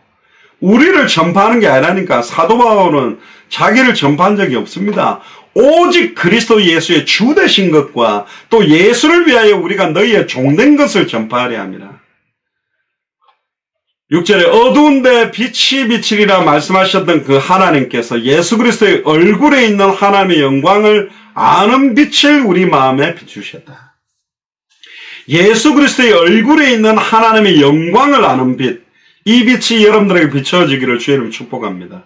우리를 전파하는 게 아니라니까. 사도 바울은 자기를 전파한 적이 없습니다. 오직 그리스도 예수의 주 되신 것과 또 예수를 위하여 우리가 너희의 종된 것을 전파하려 합니다. 6절에 어두운데 빛이 비치리라 말씀하셨던 그 하나님께서 예수 그리스도의 얼굴에 있는 하나님의 영광을 아는 빛을 우리 마음에 비추셨다. 예수 그리스도의 얼굴에 있는 하나님의 영광을 아는 빛, 이 빛이 여러분들에게 비춰지기를 주의 이름으로 축복합니다.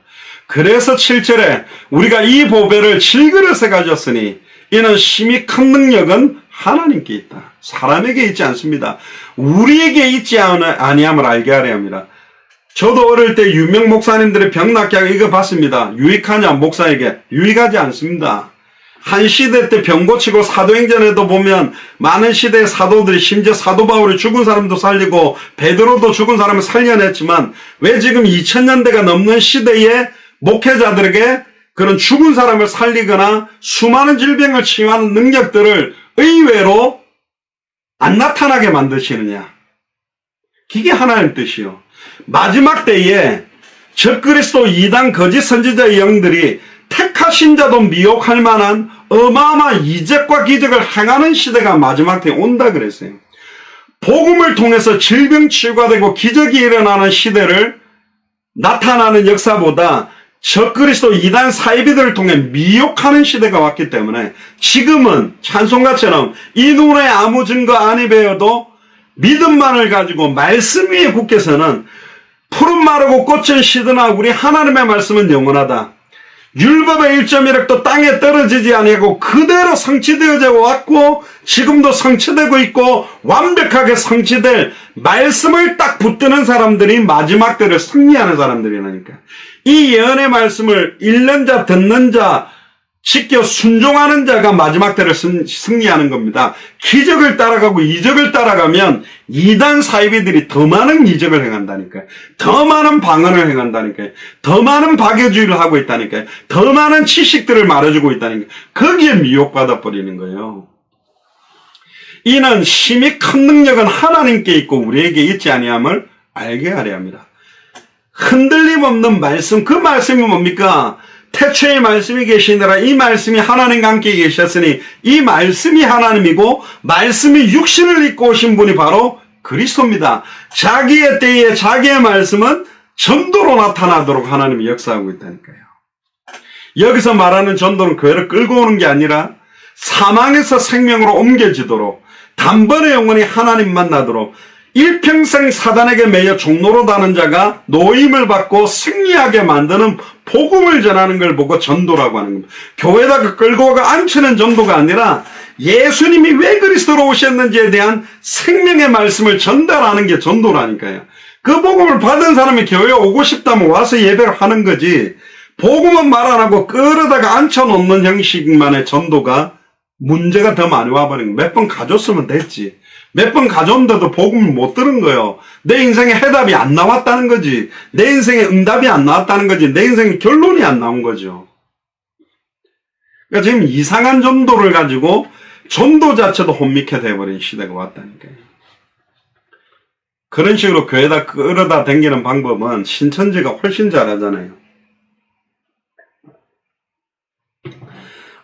그래서 7절에 우리가 이 보배를 질그릇에 가졌으니 이는 심히 큰 능력은 하나님께 있다. 사람에게 있지 않습니다. 우리에게 있지 아니함을 알게 하려 합니다. 저도 어릴 때 유명 목사님들의 병낫게 이거 봤습니다. 유익하냐 목사에게? 유익하지 않습니다. 한 시대 때 병 고치고 사도행전에도 보면 많은 시대의 사도들이 심지어 사도 바울이 죽은 사람도 살리고 베드로도 죽은 사람을 살려냈지만 왜 지금 2000년대가 넘는 시대에 목회자들에게 그런 죽은 사람을 살리거나 수많은 질병을 치유하는 능력들을 의외로 안 나타나게 만드시느냐. 그게 하나님 뜻이요. 마지막 때에 적그리스도 이단 거짓 선지자의 영들이 택하신 자도 미혹할 만한 어마어마한 이적과 기적을 행하는 시대가 마지막 때에 온다 그랬어요. 복음을 통해서 질병 치유가 되고 기적이 일어나는 시대를 나타나는 역사보다 적그리스도 이단 사이비들을 통해 미혹하는 시대가 왔기 때문에 지금은 찬송가처럼 이 눈에 아무 증거 아니 배워도 믿음만을 가지고 말씀 위에 굳게서는 푸른 마르고 꽃은 시드나 우리 하나님의 말씀은 영원하다. 율법의 1.1획도 땅에 떨어지지 아니하고 그대로 성취되어져 왔고 지금도 성취되고 있고 완벽하게 성취될 말씀을 딱 붙드는 사람들이 마지막 때를 승리하는 사람들이라니까. 이 예언의 말씀을 읽는 자 듣는 자 지켜 순종하는 자가 마지막 때를 승리하는 겁니다. 기적을 따라가고 이적을 따라가면 이단 사이비들이 더 많은 이적을 행한다니까요. 더 많은 방언을 행한다니까요. 더 많은 박여주의를 하고 있다니까요. 더 많은 지식들을 말해주고 있다니까요. 거기에 미혹받아 버리는 거예요. 이는 심히 큰 능력은 하나님께 있고 우리에게 있지 아니함을 알게 하려 합니다. 흔들림 없는 말씀, 그 말씀이 뭡니까? 태초에 말씀이 계시니라. 이 말씀이 하나님과 함께 계셨으니 이 말씀이 하나님이고 말씀이 육신을 입고 오신 분이 바로 그리스도입니다. 자기의 때에 자기의 말씀은 전도로 나타나도록 하나님이 역사하고 있다니까요. 여기서 말하는 전도는 교회를 끌고 오는 게 아니라 사망에서 생명으로 옮겨지도록 단번에 영원히 하나님 만나도록 일평생 사단에게 매여 종로로 다는 자가 노임을 받고 승리하게 만드는 복음을 전하는 걸 보고 전도라고 하는 겁니다. 교회에다가 끌고 가 앉히는 전도가 아니라 예수님이 왜 그리스도로 오셨는지에 대한 생명의 말씀을 전달하는 게 전도라니까요. 그 복음을 받은 사람이 교회에 오고 싶다면 와서 예배를 하는 거지, 복음은 말 안 하고 끌어다가 앉혀놓는 형식만의 전도가 문제가 더 많이 와버린 거예요. 몇 번 가줬으면 됐지. 몇 번 가져온데도 복음을 못 들은 거예요. 내 인생에 해답이 안 나왔다는 거지. 내 인생에 응답이 안 나왔다는 거지. 내 인생에 결론이 안 나온 거죠. 그러니까 지금 이상한 전도를 가지고 전도 자체도 혼미케 돼버린 시대가 왔다니까요. 그런 식으로 교회에다 끌어다 댕기는 방법은 신천지가 훨씬 잘하잖아요.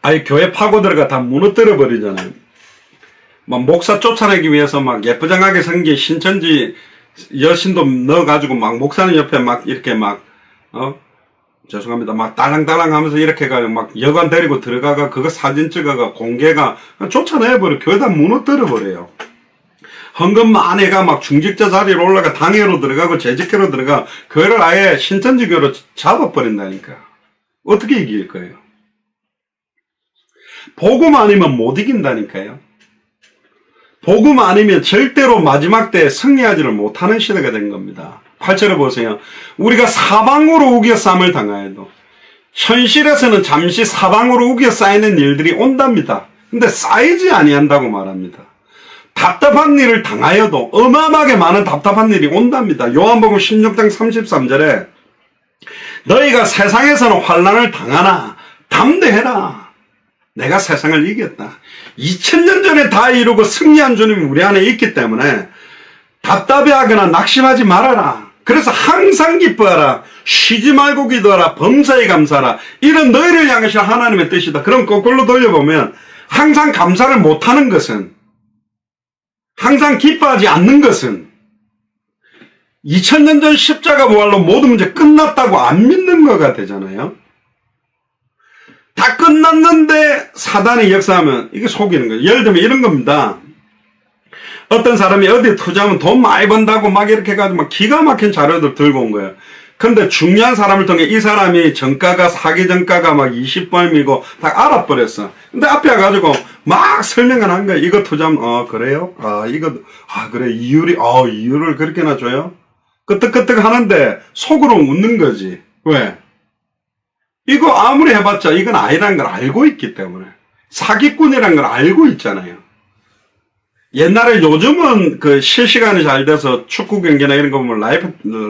아예 교회 파고들어가 다 무너뜨려 버리잖아요. 막 목사 쫓아내기 위해서 막 예쁘장하게 생긴 신천지 여신도 넣어가지고 막 목사님 옆에 막 이렇게 막 죄송합니다. 막 딸랑딸랑 하면서 이렇게 해가지고 막 여관 데리고 들어가가 그거 사진 찍어가 공개가 쫓아내버려. 교회 다 무너뜨려 버려요. 헌금만 해가 막 중직자 자리로 올라가 당회로 들어가고 재직회로 들어가 교회를 아예 신천지교로 잡아버린다니까. 어떻게 이길 거예요? 복음 아니면 못 이긴다니까요. 복음 아니면 절대로 마지막 때 승리하지를 못하는 시대가 된 겁니다. 8절에 보세요. 우리가 사방으로 우겨싸움을 당하여도 현실에서는 잠시 사방으로 우겨싸이는 일들이 온답니다. 근데 쌓이지 아니한다고 말합니다. 답답한 일을 당하여도 어마어마하게 많은 답답한 일이 온답니다. 요한복음 16장 33절에 너희가 세상에서는 환난을 당하나 담대해라. 내가 세상을 이겼다. 2000년 전에 다 이루고 승리한 주님이 우리 안에 있기 때문에 답답해하거나 낙심하지 말아라. 그래서 항상 기뻐하라. 쉬지 말고 기도하라. 범사에 감사하라. 이런 너희를 향하신 하나님의 뜻이다. 그럼 거꾸로 돌려보면 항상 감사를 못하는 것은, 항상 기뻐하지 않는 것은 2000년 전 십자가 부활로 모든 문제 끝났다고 안 믿는 거가 되잖아요. 다 끝났는데 사단이 역사하면 이게 속이는 거예요. 예를 들면 이런 겁니다. 어떤 사람이 어디에 투자하면 돈 많이 번다고 막 이렇게 해가지고 막 기가 막힌 자료들 들고 온 거예요. 근데 중요한 사람을 통해 이 사람이 정가가, 사기 정가가 막 20번이고 다 알아버렸어. 근데 앞에 와가지고 막 설명을 한 거예요. 이거 투자하면, 그래요? 그래. 이율을 그렇게나 줘요? 끄떡끄떡 하는데 속으로 웃는 거지. 왜? 이거 아무리 해봤자 이건 아니라는 걸 알고 있기 때문에. 사기꾼이라는 걸 알고 있잖아요. 옛날에 요즘은 그 실시간이 잘 돼서 축구 경기나 이런 거 보면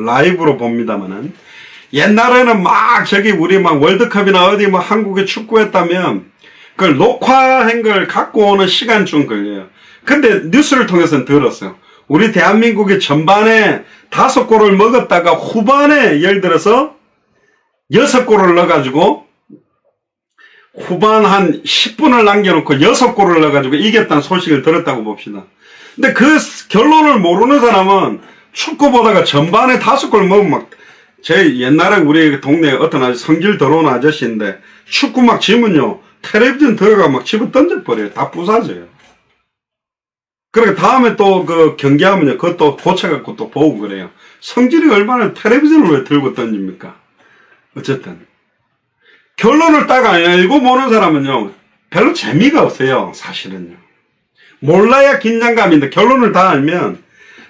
라이브로 봅니다만은 옛날에는 막 우리 막 월드컵이나 어디 뭐 한국에 축구했다면 그걸 녹화한 걸 갖고 오는 시간 좀 걸려요. 근데 뉴스를 통해서는 들었어요. 우리 대한민국이 전반에 5골을 먹었다가 후반에 예를 들어서 6골을 넣어가지고 후반 한 10분을 남겨놓고 6골을 넣어가지고 이겼다는 소식을 들었다고 봅시다. 근데 그 결론을 모르는 사람은 축구 보다가 전반에 5골 먹으면 제 옛날에 우리 동네에 어떤 성질 더러운 아저씨인데 축구 막 지면요. 텔레비전 들어가 막 집어 던져버려요. 다 부사져요. 그러니까 다음에 또 그 경기하면요. 그것도 고쳐갖고 또 보고 그래요. 성질이 얼마나 텔레비전을 왜 들고 던집니까? 어쨌든. 결론을 딱 알고 보는 사람은요, 별로 재미가 없어요, 사실은요. 몰라야 긴장감인데 결론을 다 알면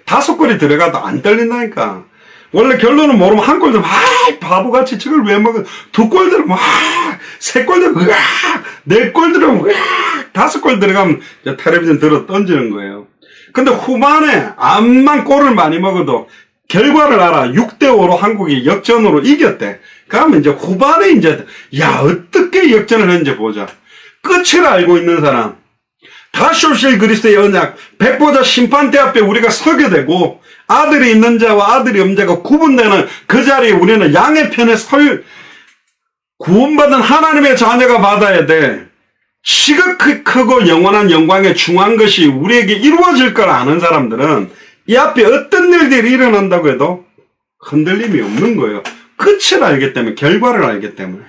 5골이 들어가도 안 떨린다니까. 원래 결론을 모르면 한 골 들면, 바보같이 저걸 왜 먹어? 2골 들으면, 3골 들으면, 4골 들으면, 5골 들어가면 텔레비전 들어 던지는 거예요. 근데 후반에 암만 골을 많이 먹어도 결과를 알아. 6대5로 한국이 역전으로 이겼대. 그러면 이제 후반에 어떻게 역전을 했는지 보자. 끝을 알고 있는 사람. 다시 오실 그리스도의 언약, 백보자 심판대 앞에 우리가 서게 되고, 아들이 있는 자와 아들이 없는 자가 구분되는 그 자리에 우리는 양의 편에 구원받은 하나님의 자녀가 받아야 돼. 시각히 크고 영원한 영광에 중요한 것이 우리에게 이루어질 걸 아는 사람들은 이 앞에 어떤 일들이 일어난다고 해도 흔들림이 없는 거예요. 끝을 알기 때문에, 결과를 알기 때문에.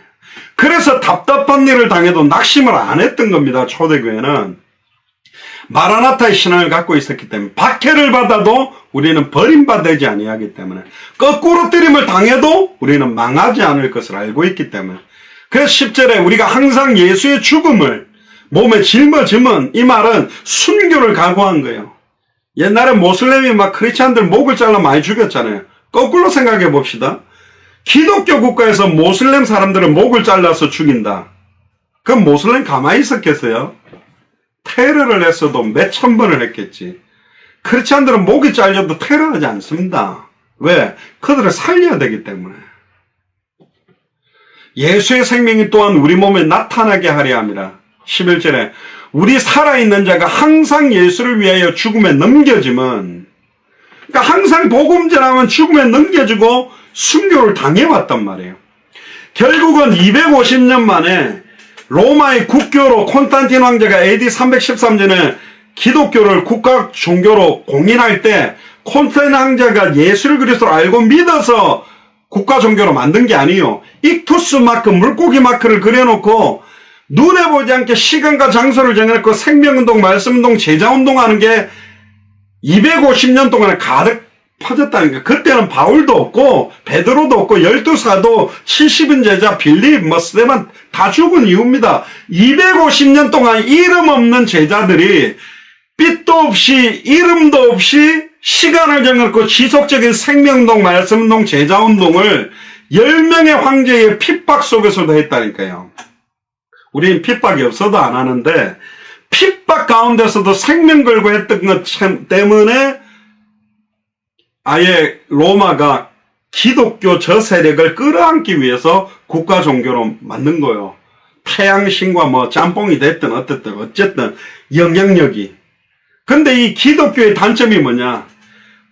그래서 답답한 일을 당해도 낙심을 안 했던 겁니다. 초대교회는. 마라나타의 신앙을 갖고 있었기 때문에 박해를 받아도 우리는 버림받지 아니하기 때문에, 거꾸로 때림을 당해도 우리는 망하지 않을 것을 알고 있기 때문에. 그래서 10절에 우리가 항상 예수의 죽음을 몸에 짊어지면, 이 말은 순교를 각오한 거예요. 옛날에 모슬렘이 막 크리스찬들 목을 잘라 많이 죽였잖아요. 거꾸로 생각해 봅시다. 기독교 국가에서 모슬렘 사람들은 목을 잘라서 죽인다. 그럼 모슬렘 가만히 있었겠어요? 테러를 했어도 몇천 번을 했겠지. 크리스찬들은 목이 잘려도 테러하지 않습니다. 왜? 그들을 살려야 되기 때문에. 예수의 생명이 또한 우리 몸에 나타나게 하려 함이라. 11절에 우리 살아있는 자가 항상 예수를 위하여 죽음에 넘겨지면, 그러니까 항상 복음 전하면 죽음에 넘겨지고 순교를 당해왔단 말이에요. 결국은 250년 만에 로마의 국교로 콘스탄틴 황제가 AD 313년에 기독교를 국가 종교로 공인할 때 콘스탄틴 황제가 예수를 그리스도로 알고 믿어서 국가 종교로 만든 게 아니에요. 익투스 마크, 물고기 마크를 그려놓고 눈에 보지 않게 시간과 장소를 정해놓고 생명운동, 말씀운동, 제자운동 하는 게 250년 동안에 가득 퍼졌다니까. 그때는 바울도 없고 베드로도 없고 12사도 70인 제자 빌립 스데반 다 죽은 이유입니다. 250년 동안 이름 없는 제자들이 빛도 없이 이름도 없이 시간을 정해놓고 지속적인 생명운동, 말씀운동, 제자운동을 10명의 황제의 핍박 속에서도 했다니까요. 우리는 핍박이 없어도 안 하는데 핍박 가운데서도 생명 걸고 했던 것 때문에 아예 로마가 기독교 저 세력을 끌어안기 위해서 국가 종교로 만든 거예요. 태양신과 짬뽕이 됐든 어쨌든 영향력이. 근데 이 기독교의 단점이 뭐냐?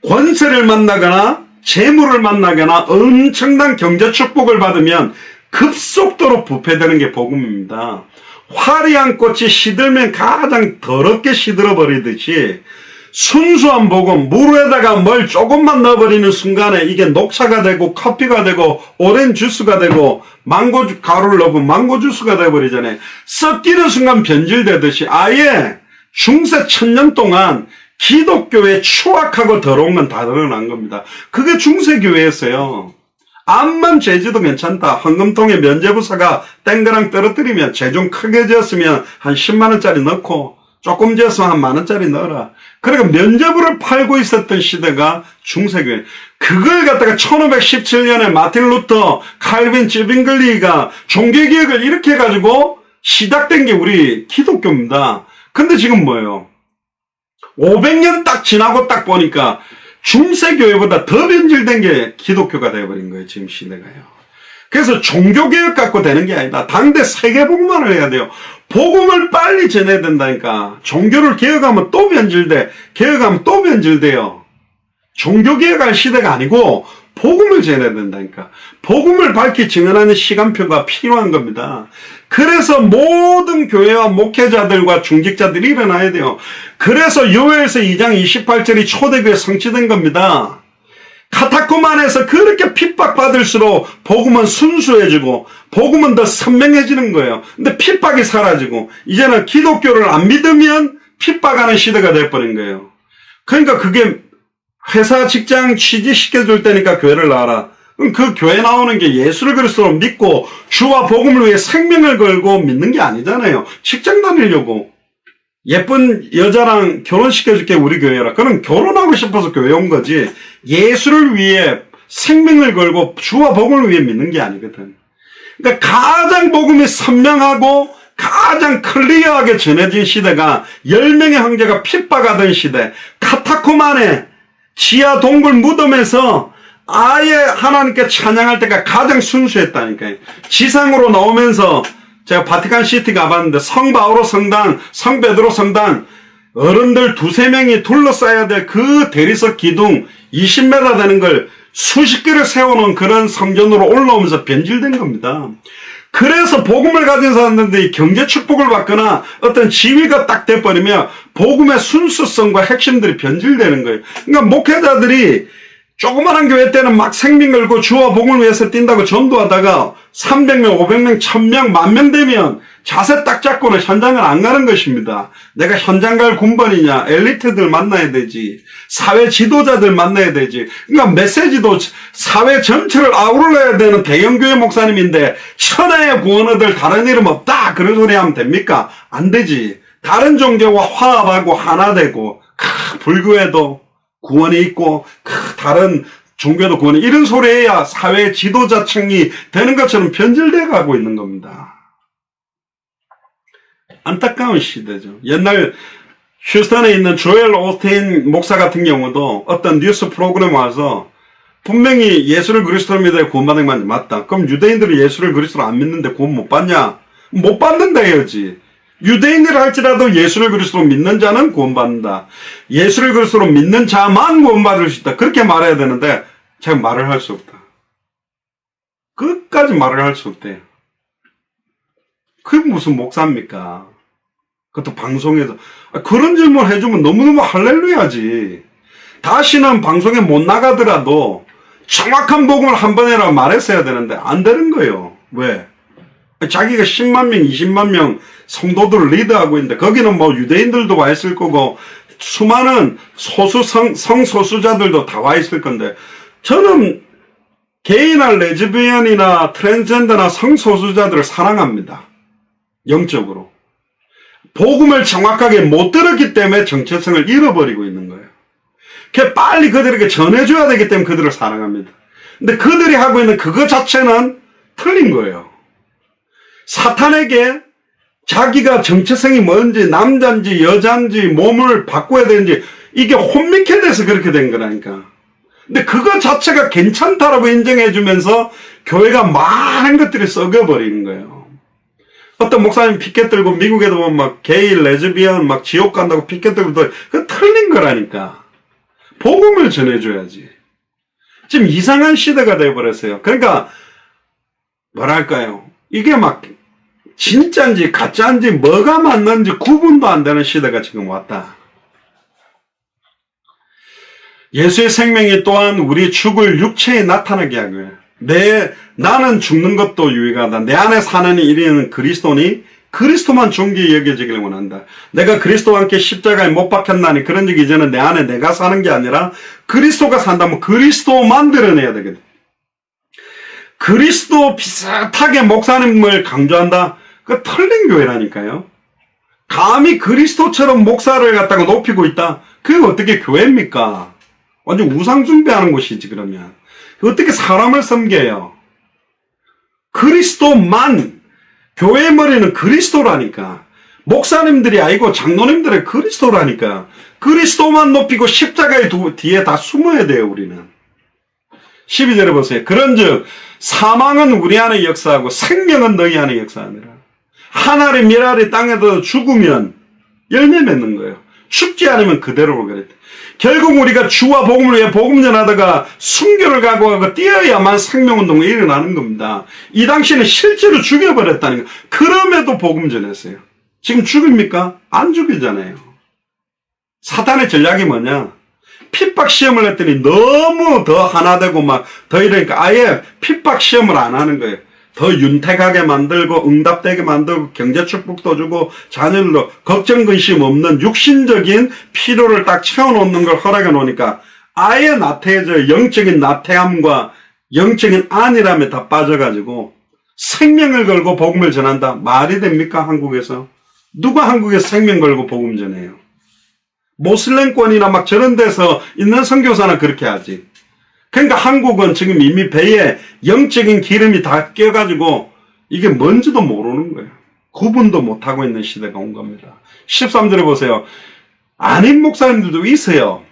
권세를 만나거나 재물을 만나거나 엄청난 경제 축복을 받으면 급속도로 부패되는 게 복음입니다. 화려한 꽃이 시들면 가장 더럽게 시들어버리듯이 순수한 복음, 물에다가 뭘 조금만 넣어버리는 순간에 이게 녹차가 되고 커피가 되고 오렌지 주스가 되고 망고 가루를 넣으면 망고 주스가 되어버리잖아요. 섞이는 순간 변질되듯이 아예 중세 1000년 동안 기독교에 추악하고 더러운 건 다 드러난 겁니다. 그게 중세교회였어요. 암만 재지도 괜찮다. 황금통에 면제부사가 땡그랑 떨어뜨리면 재좀 크게 지었으면 한 10만원짜리 넣고 조금 지었으면 한 만원짜리 넣어라. 그러니까 면제부를 팔고 있었던 시대가 중세교회. 그걸 갖다가 1517년에 마틴 루터, 칼빈, 쯔빙글리가 종교개혁을 이렇게 해가지고 시작된 게 우리 기독교입니다. 근데 지금 뭐예요? 500년 딱 지나고 딱 보니까 중세교회보다 더 변질된 게 기독교가 되어버린 거예요. 지금 시대가요. 그래서 종교개혁 갖고 되는 게 아니다. 당대 세계복음화를 해야 돼요. 복음을 빨리 전해야 된다니까. 종교를 개혁하면 또 변질돼. 개혁하면 또 변질돼요. 종교개혁할 시대가 아니고 복음을 전해야 된다니까. 복음을 밝히 증언하는 시간표가 필요한 겁니다. 그래서 모든 교회와 목회자들과 중직자들이 일어나야 돼요. 그래서 요엘서 2장 28절이 초대교회 성취된 겁니다. 카타콤 안에서 그렇게 핍박받을수록 복음은 순수해지고 복음은 더 선명해지는 거예요. 근데 핍박이 사라지고 이제는 기독교를 안 믿으면 핍박하는 시대가 돼버린 거예요. 그러니까 그게 회사 직장 취직시켜줄 때니까 교회를 나와라. 그럼 그 교회 나오는 게 예수를 그리스도로 믿고 주와 복음을 위해 생명을 걸고 믿는 게 아니잖아요. 직장 다니려고. 예쁜 여자랑 결혼시켜줄게 우리 교회라. 그럼 결혼하고 싶어서 교회 온 거지. 예수를 위해 생명을 걸고 주와 복음을 위해 믿는 게 아니거든. 그러니까 가장 복음이 선명하고 가장 클리어하게 전해진 시대가 10명의 황제가 핍박하던 시대. 카타콤 안에 지하 동굴 무덤에서 아예 하나님께 찬양할 때가 가장 순수했다니까요. 지상으로 나오면서 제가 바티칸 시티 가봤는데 성 바오로 성당, 성 베드로 성당 어른들 2-3명이 둘러싸야 될 그 대리석 기둥 20m 되는 걸 수십 개를 세워놓은 그런 성전으로 올라오면서 변질된 겁니다. 그래서 복음을 가진 사람들이 경제 축복을 받거나 어떤 지위가 딱 돼버리면 복음의 순수성과 핵심들이 변질되는 거예요. 그러니까 목회자들이 조그마한 교회 때는 막 생명 걸고 주와 복음을 위해서 뛴다고 전도하다가 300명, 500명, 1000명, 10,000명 되면 자세 딱 잡고는 현장을 안 가는 것입니다. 내가 현장 갈 군번이냐, 엘리트들 만나야 되지, 사회 지도자들 만나야 되지. 그러니까 메시지도 사회 전체를 아우러야 되는 대형교회 목사님인데 천하의 구원어들 다른 이름 없다 그런 소리 하면 됩니까? 안 되지. 다른 종교와 화합하고 하나 되고 불교에도 구원이 있고 다른 종교도 구원이 이런 소리 해야 사회 지도자층이 되는 것처럼 변질돼 가고 있는 겁니다. 안타까운 시대죠. 옛날 휴스턴에 있는 조엘 오스틴 목사 같은 경우도 어떤 뉴스 프로그램 와서 분명히 예수를 그리스도로 믿어야 구원받는 건 맞다. 그럼 유대인들이 예수를 그리스도로 안 믿는데 구원 못 받냐? 못 받는다 해야지. 유대인이라 할지라도 예수를 그리스도로 믿는 자는 구원받는다. 예수를 그리스도로 믿는 자만 구원받을 수 있다. 그렇게 말해야 되는데 제가 말을 할 수 없다. 끝까지 말을 할 수 없대요. 그게 무슨 목사입니까? 그것도 방송에서. 그런 질문 해주면 너무너무 할렐루야지. 다시는 방송에 못 나가더라도 정확한 복음을 한 번이라도 말했어야 되는데 안 되는 거예요. 왜? 자기가 10만 명, 20만 명 성도들을 리드하고 있는데 거기는 뭐 유대인들도 와 있을 거고 수많은 성소수자들도 다 와 있을 건데 저는 게이나 레즈비언이나 트랜스젠더나 성소수자들을 사랑합니다. 영적으로. 복음을 정확하게 못 들었기 때문에 정체성을 잃어버리고 있는 거예요. 빨리 그들에게 전해줘야 되기 때문에 그들을 사랑합니다. 근데 그들이 하고 있는 그거 자체는 틀린 거예요. 사탄에게 자기가 정체성이 뭔지 남자인지 여자인지 몸을 바꿔야 되는지 이게 혼미케 돼서 그렇게 된 거라니까. 근데 그거 자체가 괜찮다라고 인정해주면서 교회가 많은 것들이 썩어버리는 거예요. 어떤 목사님 피켓 들고 미국에도 보면 막 게이, 레즈비언 막 지옥 간다고 피켓 들고 그거 틀린 거라니까. 복음을 전해줘야지. 지금 이상한 시대가 되어버렸어요. 그러니까 뭐랄까요. 이게 막 진짜인지 가짜인지 뭐가 맞는지 구분도 안 되는 시대가 지금 왔다. 예수의 생명이 또한 우리 죽을 육체에 나타나게 하고요. 나는 죽는 것도 유익하다. 내 안에 사는 이는 그리스도니 그리스도만 존귀히 여겨지기를 원한다. 내가 그리스도와 함께 십자가에 못 박혔나니 그런 적이 이제는 내 안에 내가 사는 게 아니라 그리스도가 산다면 그리스도만 드러내야 되거든. 그리스도 비슷하게 목사님을 강조한다. 그 틀린 교회라니까요. 감히 그리스도처럼 목사를 갖다가 높이고 있다. 그게 어떻게 교회입니까? 완전 우상 숭배하는 곳이지 그러면. 어떻게 사람을 섬겨요? 그리스도만. 교회의 머리는 그리스도라니까. 목사님들이 아니고 장로님들의 그리스도라니까. 그리스도만 높이고 십자가의 뒤에 다 숨어야 돼요 우리는. 12절에 보세요. 그런즉 사망은 우리 안에 역사하고 생명은 너희 안에 역사하느라. 하늘의 미랄이 땅에서 죽으면 열매 맺는 거예요. 죽지 않으면 그대로 그랬대. 결국 우리가 주와 복음을 위해 복음 전하다가 순교를 각오하고 뛰어야만 생명운동이 일어나는 겁니다. 이 당시에는 실제로 죽여버렸다는 거예요. 그럼에도 복음 전했어요. 지금 죽입니까? 안 죽이잖아요. 사탄의 전략이 뭐냐? 핍박 시험을 했더니 너무 더 하나 되고 막 더 이러니까 아예 핍박 시험을 안 하는 거예요. 더 윤택하게 만들고 응답되게 만들고 경제 축복도 주고 자녀들도 걱정 근심 없는 육신적인 필요를 딱 채워놓는 걸 허락해 놓으니까 아예 나태해져요. 영적인 나태함과 영적인 안일함에 다 빠져가지고 생명을 걸고 복음을 전한다. 말이 됩니까? 한국에서? 누가 한국에서 생명 걸고 복음 전해요? 모슬렘권이나 막 저런 데서 있는 선교사는 그렇게 하지. 그러니까 한국은 지금 이미 배에 영적인 기름이 다 껴가지고 이게 뭔지도 모르는 거예요. 구분도 못하고 있는 시대가 온 겁니다. 13절에 보세요. 아닌 목사님들도 있어요.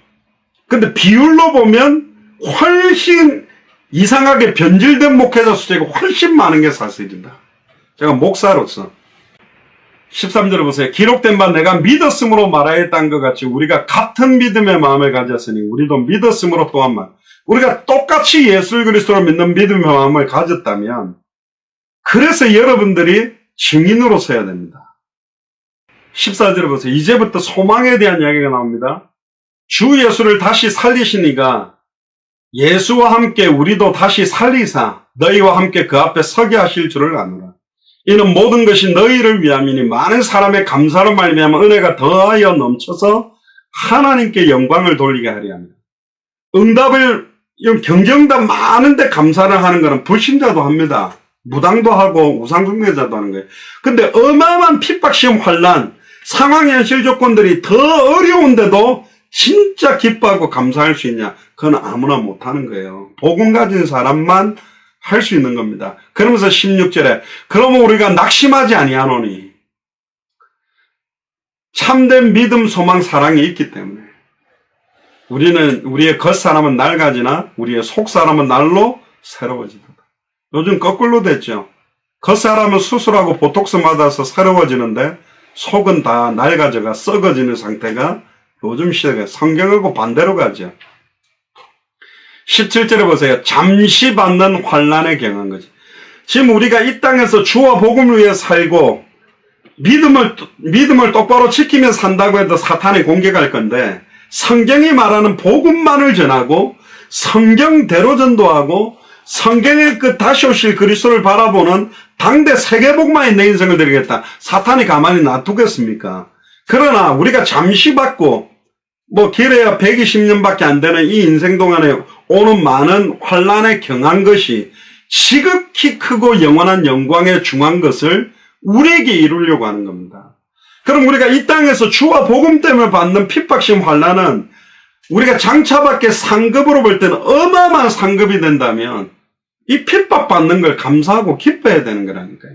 근데 비율로 보면 훨씬 이상하게 변질된 목회자 숫자가 훨씬 많은 게 사실이다. 제가 목사로서 13절에 보세요. 기록된 바 내가 믿었으므로 말하였다는 것 같이 우리가 같은 믿음의 마음을 가졌으니 우리도 믿었으므로 또한 말. 우리가 똑같이 예수 그리스도를 믿는 믿음의 마음을 가졌다면 그래서 여러분들이 증인으로 서야 됩니다. 14절에 보세요. 이제부터 소망에 대한 이야기가 나옵니다. 주 예수를 다시 살리시니가 예수와 함께 우리도 다시 살리사 너희와 함께 그 앞에 서게 하실 줄을 아노라. 이는 모든 것이 너희를 위함이니 많은 사람의 감사로 말미암아 은혜가 더하여 넘쳐서 하나님께 영광을 돌리게 하려 합니다. 응답을 경쟁답 많은데 감사를 하는 것은 불신자도 합니다. 무당도 하고 우상숭배자도 하는 거예요. 근데 어마어마한 핍박시험 환란 상황 현실 조건들이 더 어려운데도 진짜 기뻐하고 감사할 수 있냐? 그건 아무나 못하는 거예요. 복음 가진 사람만 할 수 있는 겁니다. 그러면서 16절에 그러면 우리가 낙심하지 아니하노니 참된 믿음, 소망, 사랑이 있기 때문에 우리의 겉사람은 낡아지나 우리의 속사람은 날로 새로워지다. 요즘 거꾸로 됐죠. 겉사람은 수술하고 보톡스 맞아서 새로워지는데 속은 다 낡아져가 썩어지는 상태가 요즘 시대가 성경하고 반대로 가죠. 17절에 보세요. 잠시 받는 환난에 경한 거지. 지금 우리가 이 땅에서 주와 복음을 위해 살고 믿음을 똑바로 지키며 산다고 해도 사탄이 공격할 건데, 성경이 말하는 복음만을 전하고 성경대로 전도하고 성경의 그 다시 오실 그리스도를 바라보는 당대 세계복음화에 내 인생을 드리겠다. 사탄이 가만히 놔두겠습니까? 그러나 우리가 잠시 받고 길어야 120년밖에 안 되는 이 인생 동안에 오는 많은 환난에 경한 것이 지극히 크고 영원한 영광에 중한 것을 우리에게 이루려고 하는 겁니다. 그럼 우리가 이 땅에서 주와 복음 때문에 받는 핍박심 환난은 우리가 장차밖에 상급으로 볼 때는 어마어마한 상급이 된다면 이 핍박받는 걸 감사하고 기뻐해야 되는 거라니까요.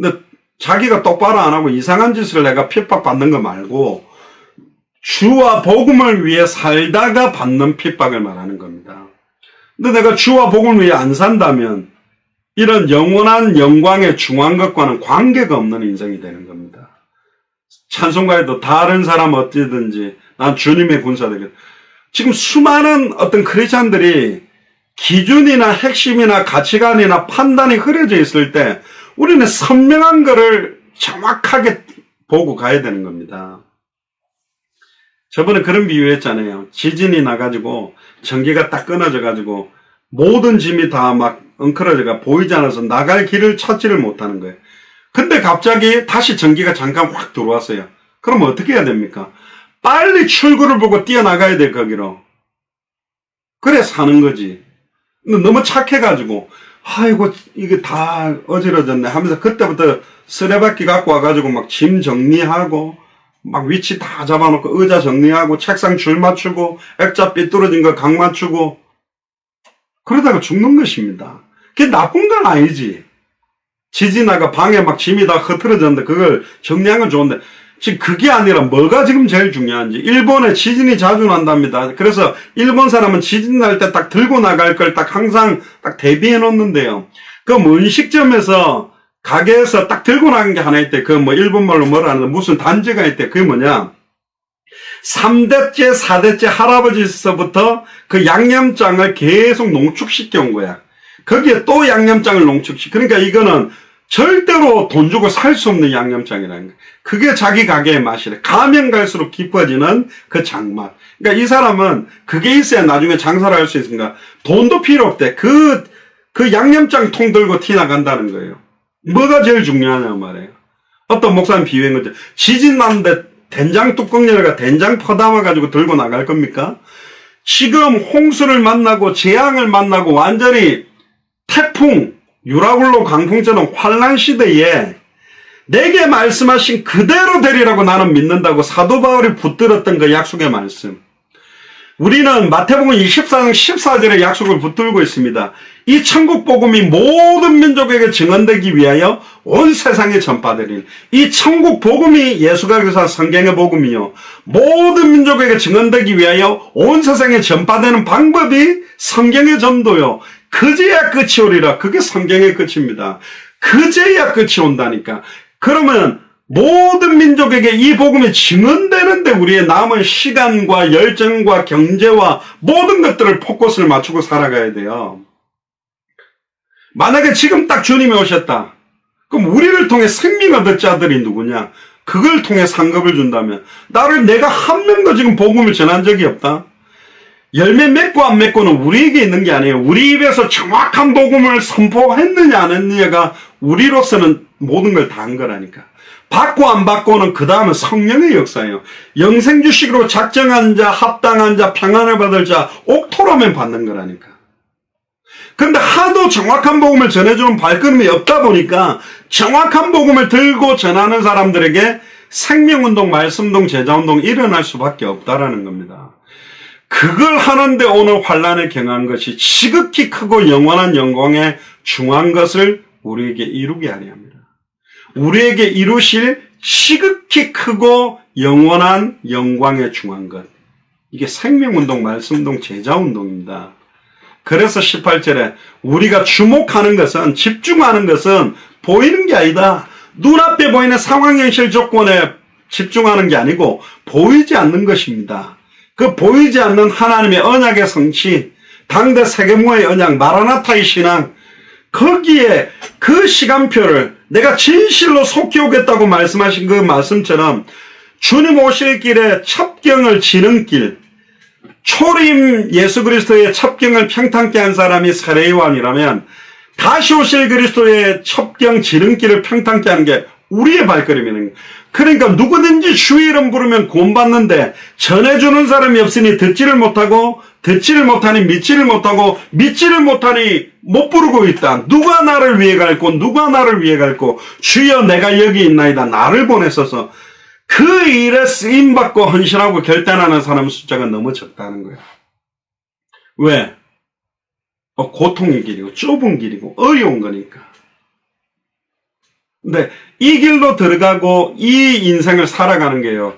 근데 자기가 똑바로 안 하고 이상한 짓을 내가 핍박받는 거 말고 주와 복음을 위해 살다가 받는 핍박을 말하는 겁니다. 근데 내가 주와 복음을 위해 안 산다면 이런 영원한 영광에 중한 것과는 관계가 없는 인생이 되는 겁니다. 찬송가에도 다른 사람 어찌든지 난 주님의 군사 되겠다. 지금 수많은 어떤 크리스찬들이 기준이나 핵심이나 가치관이나 판단이 흐려져 있을 때 우리는 선명한 거를 정확하게 보고 가야 되는 겁니다. 저번에 그런 비유했잖아요. 지진이 나가지고 전기가 딱 끊어져가지고 모든 짐이 다 막 엉클어져가 보이지 않아서 나갈 길을 찾지를 못하는 거예요. 근데 갑자기 다시 전기가 잠깐 확 들어왔어요. 그럼 어떻게 해야 됩니까? 빨리 출구를 보고 뛰어나가야 돼, 거기로. 그래 사는 거지. 근데 너무 착해가지고 아이고 이게 다 어지러졌네 하면서 그때부터 쓰레받기 갖고 와가지고 막 짐 정리하고 막 위치 다 잡아놓고 의자 정리하고 책상 줄 맞추고 액자 삐뚤어진 거 각 맞추고 그러다가 죽는 것입니다. 그게 나쁜 건 아니지. 지진나가 방에 막 짐이 다 흐트러졌는데 그걸 정리한 건 좋은데 지금 그게 아니라 뭐가 지금 제일 중요한지. 일본에 지진이 자주 난답니다. 그래서 일본 사람은 지진 날 때 딱 들고 나갈 걸 딱 항상 딱 대비해 놓는데요. 그 음식점에서 가게에서 딱 들고 나간 게 하나 있대. 그 일본말로 뭐라 하는데 무슨 단지가 있대. 그게 뭐냐. 3대째, 4대째 할아버지서부터 그 양념장을 계속 농축시켜 온 거야. 거기에 또 양념장을 그러니까 이거는 절대로 돈 주고 살 수 없는 양념장이라는 거야. 그게 자기 가게의 맛이래. 가면 갈수록 깊어지는 그 장맛. 그러니까 이 사람은 그게 있어야 나중에 장사를 할 수 있으니까 돈도 필요 없대. 그 양념장 통 들고 티 나간다는 거예요. 뭐가 제일 중요하냐 말이에요. 어떤 목사님 비유한 거죠. 지진 났는데 된장 뚜껑 열어가 된장 퍼담아가지고 들고 나갈 겁니까? 지금 홍수를 만나고 재앙을 만나고 완전히 태풍, 유라굴로 강풍처럼 환란 시대에 내게 말씀하신 그대로 되리라고 나는 믿는다고 사도 바울이 붙들었던 그 약속의 말씀. 우리는 마태복음 24장 14절의 약속을 붙들고 있습니다. 이 천국 복음이 모든 민족에게 증언되기 위하여 온 세상에 전파되리니 이 천국 복음이 예수가 그래서 성경의 복음이요 모든 민족에게 증언되기 위하여 온 세상에 전파되는 방법이 성경의 전도요. 그제야 끝이 오리라. 그게 성경의 끝입니다. 그제야 끝이 온다니까. 그러면 모든 민족에게 이 복음이 증언되는데 우리의 남은 시간과 열정과 경제와 모든 것들을 포커스를 맞추고 살아가야 돼요. 만약에 지금 딱 주님이 오셨다. 그럼 우리를 통해 생명 얻을 자들이 누구냐? 그걸 통해 상급을 준다면 내가 한 명도 지금 복음을 전한 적이 없다. 열매 맺고 안 맺고는 우리에게 있는 게 아니에요. 우리 입에서 정확한 복음을 선포했느냐 안 했느냐가 우리로서는 모든 걸 다 한 거라니까. 받고 안 받고는 그 다음은 성령의 역사예요. 영생주식으로 작정한 자, 합당한 자, 평안을 받을 자, 옥토라면 받는 거라니까. 그런데 하도 정확한 복음을 전해주는 발걸음이 없다 보니까 정확한 복음을 들고 전하는 사람들에게 생명운동, 말씀운동, 제자운동이 일어날 수밖에 없다라는 겁니다. 그걸 하는데 오늘 환란에 경한 것이 지극히 크고 영원한 영광에 중한 것을 우리에게 이루게 하려 합니다. 우리에게 이루실 지극히 크고 영원한 영광에 중한 것. 이게 생명운동, 말씀운동, 제자운동입니다. 그래서 18절에 우리가 주목하는 것은 집중하는 것은 보이는 게 아니다. 눈앞에 보이는 상황 현실 조건에 집중하는 게 아니고 보이지 않는 것입니다. 그 보이지 않는 하나님의 언약의 성취, 당대 세계무의 언약, 마라나타의 신앙, 거기에 그 시간표를 내가 진실로 속히 오겠다고 말씀하신 그 말씀처럼 주님 오실 길에 첩경을 지는 길, 초림 예수 그리스도의 첩경을 평탄케 한 사람이 세례요한이라면 다시 오실 그리스도의 첩경 지름길을 평탄케 하는 게 우리의 발걸음이는, 그러니까 누구든지 주의 이름 부르면 구원받는데 전해주는 사람이 없으니 듣지를 못하고, 듣지를 못하니 믿지를 못하고, 믿지를 못하니 못 부르고 있다. 누가 나를 위해 갈고 누가 나를 위해 갈고, 주여 내가 여기 있나이다. 나를 보내소서. 그 일에 쓰임받고 헌신하고 결단하는 사람 숫자가 너무 적다는 거예요. 왜? 고통의 길이고 좁은 길이고 어려운 거니까. 근데 이 길로 들어가고 이 인생을 살아가는 게요,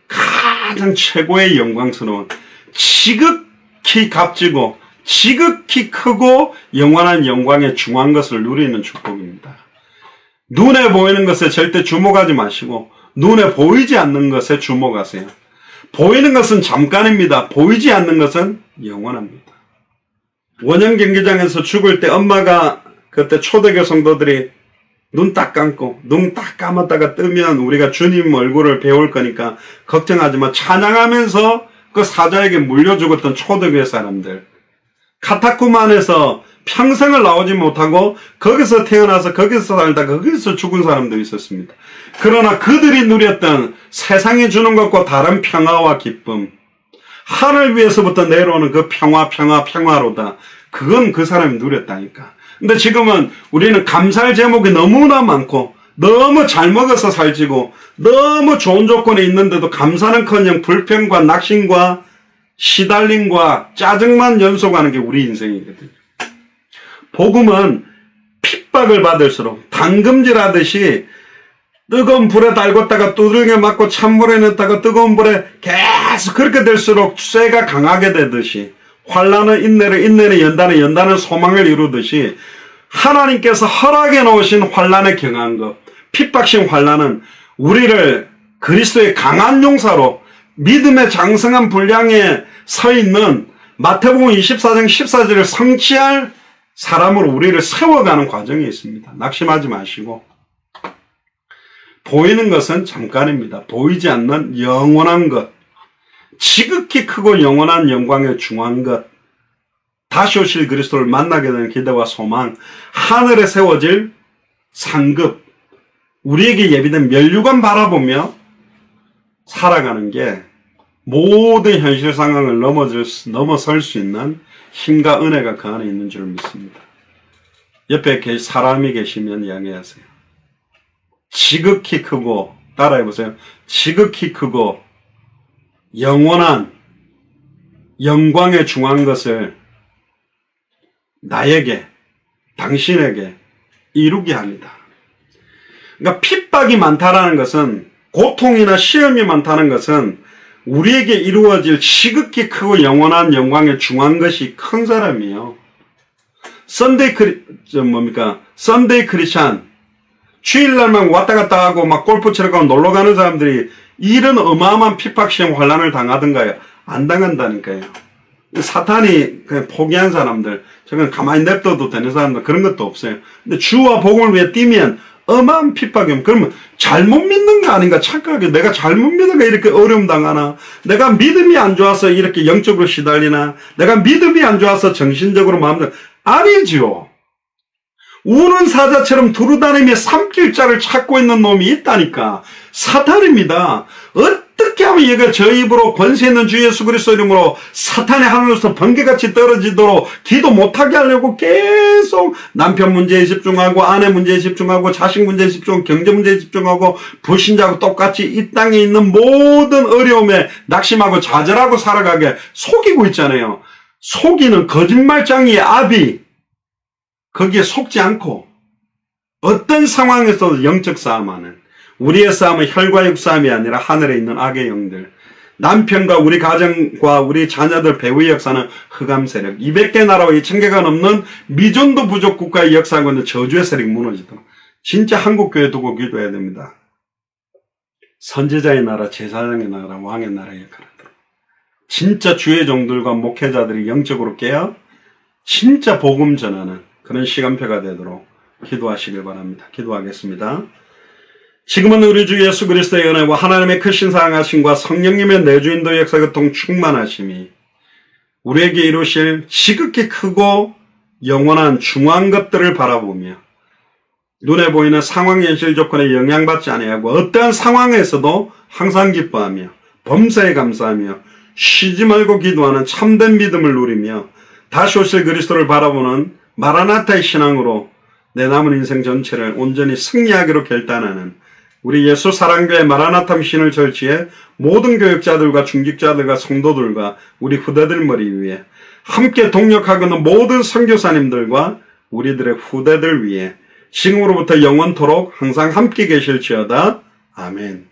가장 최고의 영광스러운, 지극히 값지고 지극히 크고 영원한 영광에 중한 것을 누리는 축복입니다. 눈에 보이는 것에 절대 주목하지 마시고 눈에 보이지 않는 것에 주목하세요. 보이는 것은 잠깐입니다. 보이지 않는 것은 영원합니다. 원형 경기장에서 죽을 때 엄마가 그때 초대교 성도들이 눈 딱 감고 눈 딱 감았다가 뜨면 우리가 주님 얼굴을 배울 거니까 걱정하지 마, 찬양하면서 그 사자에게 물려 죽었던 초대교회 사람들, 카타콤 안에서 평생을 나오지 못하고 거기서 태어나서 거기서 살다 거기서 죽은 사람도 있었습니다. 그러나 그들이 누렸던 세상이 주는 것과 다른 평화와 기쁨, 하늘 위에서부터 내려오는 그 평화로다. 그건 그 사람이 누렸다니까. 근데 지금은 우리는 감사할 제목이 너무나 많고 너무 잘 먹어서 살찌고 너무 좋은 조건에 있는데도 감사는커녕 불평과 낙심과 시달림과 짜증만 연속하는 게 우리 인생이거든요. 복음은 핍박을 받을수록 당금질하듯이 뜨거운 불에 달궜다가 두들겨 맞고 찬물에 넣었다가 뜨거운 불에 계속 그렇게 될수록 쇠가 강하게 되듯이, 환난은 인내를, 인내는 연단을, 연단은 소망을 이루듯이 하나님께서 허락해 놓으신 환난에 경한 것, 핍박신 환난은 우리를 그리스도의 강한 용사로 믿음의 장성한 분량에 서 있는 마태복음 24장 14절을 성취할 사람으로 우리를 세워가는 과정이 있습니다. 낙심하지 마시고, 보이는 것은 잠깐입니다. 보이지 않는 영원한 것, 지극히 크고 영원한 영광에 중한 것, 다시 오실 그리스도를 만나게 되는 기대와 소망, 하늘에 세워질 상급, 우리에게 예비된 면류관 바라보며 살아가는 게 모든 현실 상황을 넘어설 수 있는 힘과 은혜가 그 안에 있는 줄 믿습니다. 옆에 사람이 계시면 이야기하세요. 지극히 크고, 따라해보세요. 지극히 크고 영원한 영광에 중한 것을 나에게, 당신에게 이루게 합니다. 그러니까 핍박이 많다라는 것은, 고통이나 시험이 많다는 것은 우리에게 이루어질 지극히 크고 영원한 영광에 중한 것이 큰 사람이에요. 썬데이 크리스찬, 주일날만 왔다 갔다 하고 막 골프 치러 가고 놀러 가는 사람들이 이런 어마어마한 핍박 시험 환난을 당하던가요? 안 당한다니까요. 사탄이 그냥 포기한 사람들, 저건 가만히 냅둬도 되는 사람들, 그런 것도 없어요. 근데 주와 복음을 위해 뛰면 어마어마한 핍박이면, 그러면 잘못 믿는 거 아닌가 착각하게, 내가 잘못 믿는가 이렇게 어려움 당하나, 내가 믿음이 안 좋아서 이렇게 영적으로 시달리나, 내가 믿음이 안 좋아서 정신적으로 마음대로, 아니지요. 우는 사자처럼 두루다니며 삼킬자를 찾고 있는 놈이 있다니까. 사탄입니다. 어떻게 하면 얘가 저 입으로 권세 있는 주 예수 그리스도 이름으로 사탄의 하늘로서 번개같이 떨어지도록 기도 못하게 하려고 계속 남편 문제에 집중하고, 아내 문제에 집중하고, 자식 문제에 집중하고, 경제 문제에 집중하고, 불신자하고 똑같이 이 땅에 있는 모든 어려움에 낙심하고 좌절하고 살아가게 속이고 있잖아요. 속이는 거짓말장이의 아비, 거기에 속지 않고 어떤 상황에서도 영적 싸움하는, 우리의 싸움은 혈과 육 싸움이 아니라 하늘에 있는 악의 영들, 남편과 우리 가정과 우리 자녀들 배후의 역사는 흑암 세력, 200개 나라와 2000개가 넘는 미존도 부족 국가의 역사하고 있는 저주의 세력이 무너지도록, 진짜 한국교회 두고 기도해야 됩니다. 선지자의 나라, 제사장의 나라, 왕의 나라 역할을 하도록. 진짜 주의 종들과 목회자들이 영적으로 깨어 진짜 복음 전하는 그런 시간표가 되도록 기도하시길 바랍니다. 기도하겠습니다. 지금은 우리 주 예수 그리스도의 은혜와 하나님의 크신 사랑하심과 성령님의 내주인도 역사 교통 충만하심이 우리에게 이루실 지극히 크고 영원한 중요한 것들을 바라보며 눈에 보이는 상황 현실 조건에 영향받지 아니하고 어떠한 상황에서도 항상 기뻐하며 범사에 감사하며 쉬지 말고 기도하는 참된 믿음을 누리며 다시 오실 그리스도를 바라보는 마라나타의 신앙으로 내 남은 인생 전체를 온전히 승리하기로 결단하는 우리 예수 사랑교회 마라나타 미션을 절치해 모든 교육자들과 중직자들과 성도들과 우리 후대들 머리 위에 함께 동력하고 있는 모든 선교사님들과 우리들의 후대들 위에 지금으로부터 영원토록 항상 함께 계실지어다. 아멘.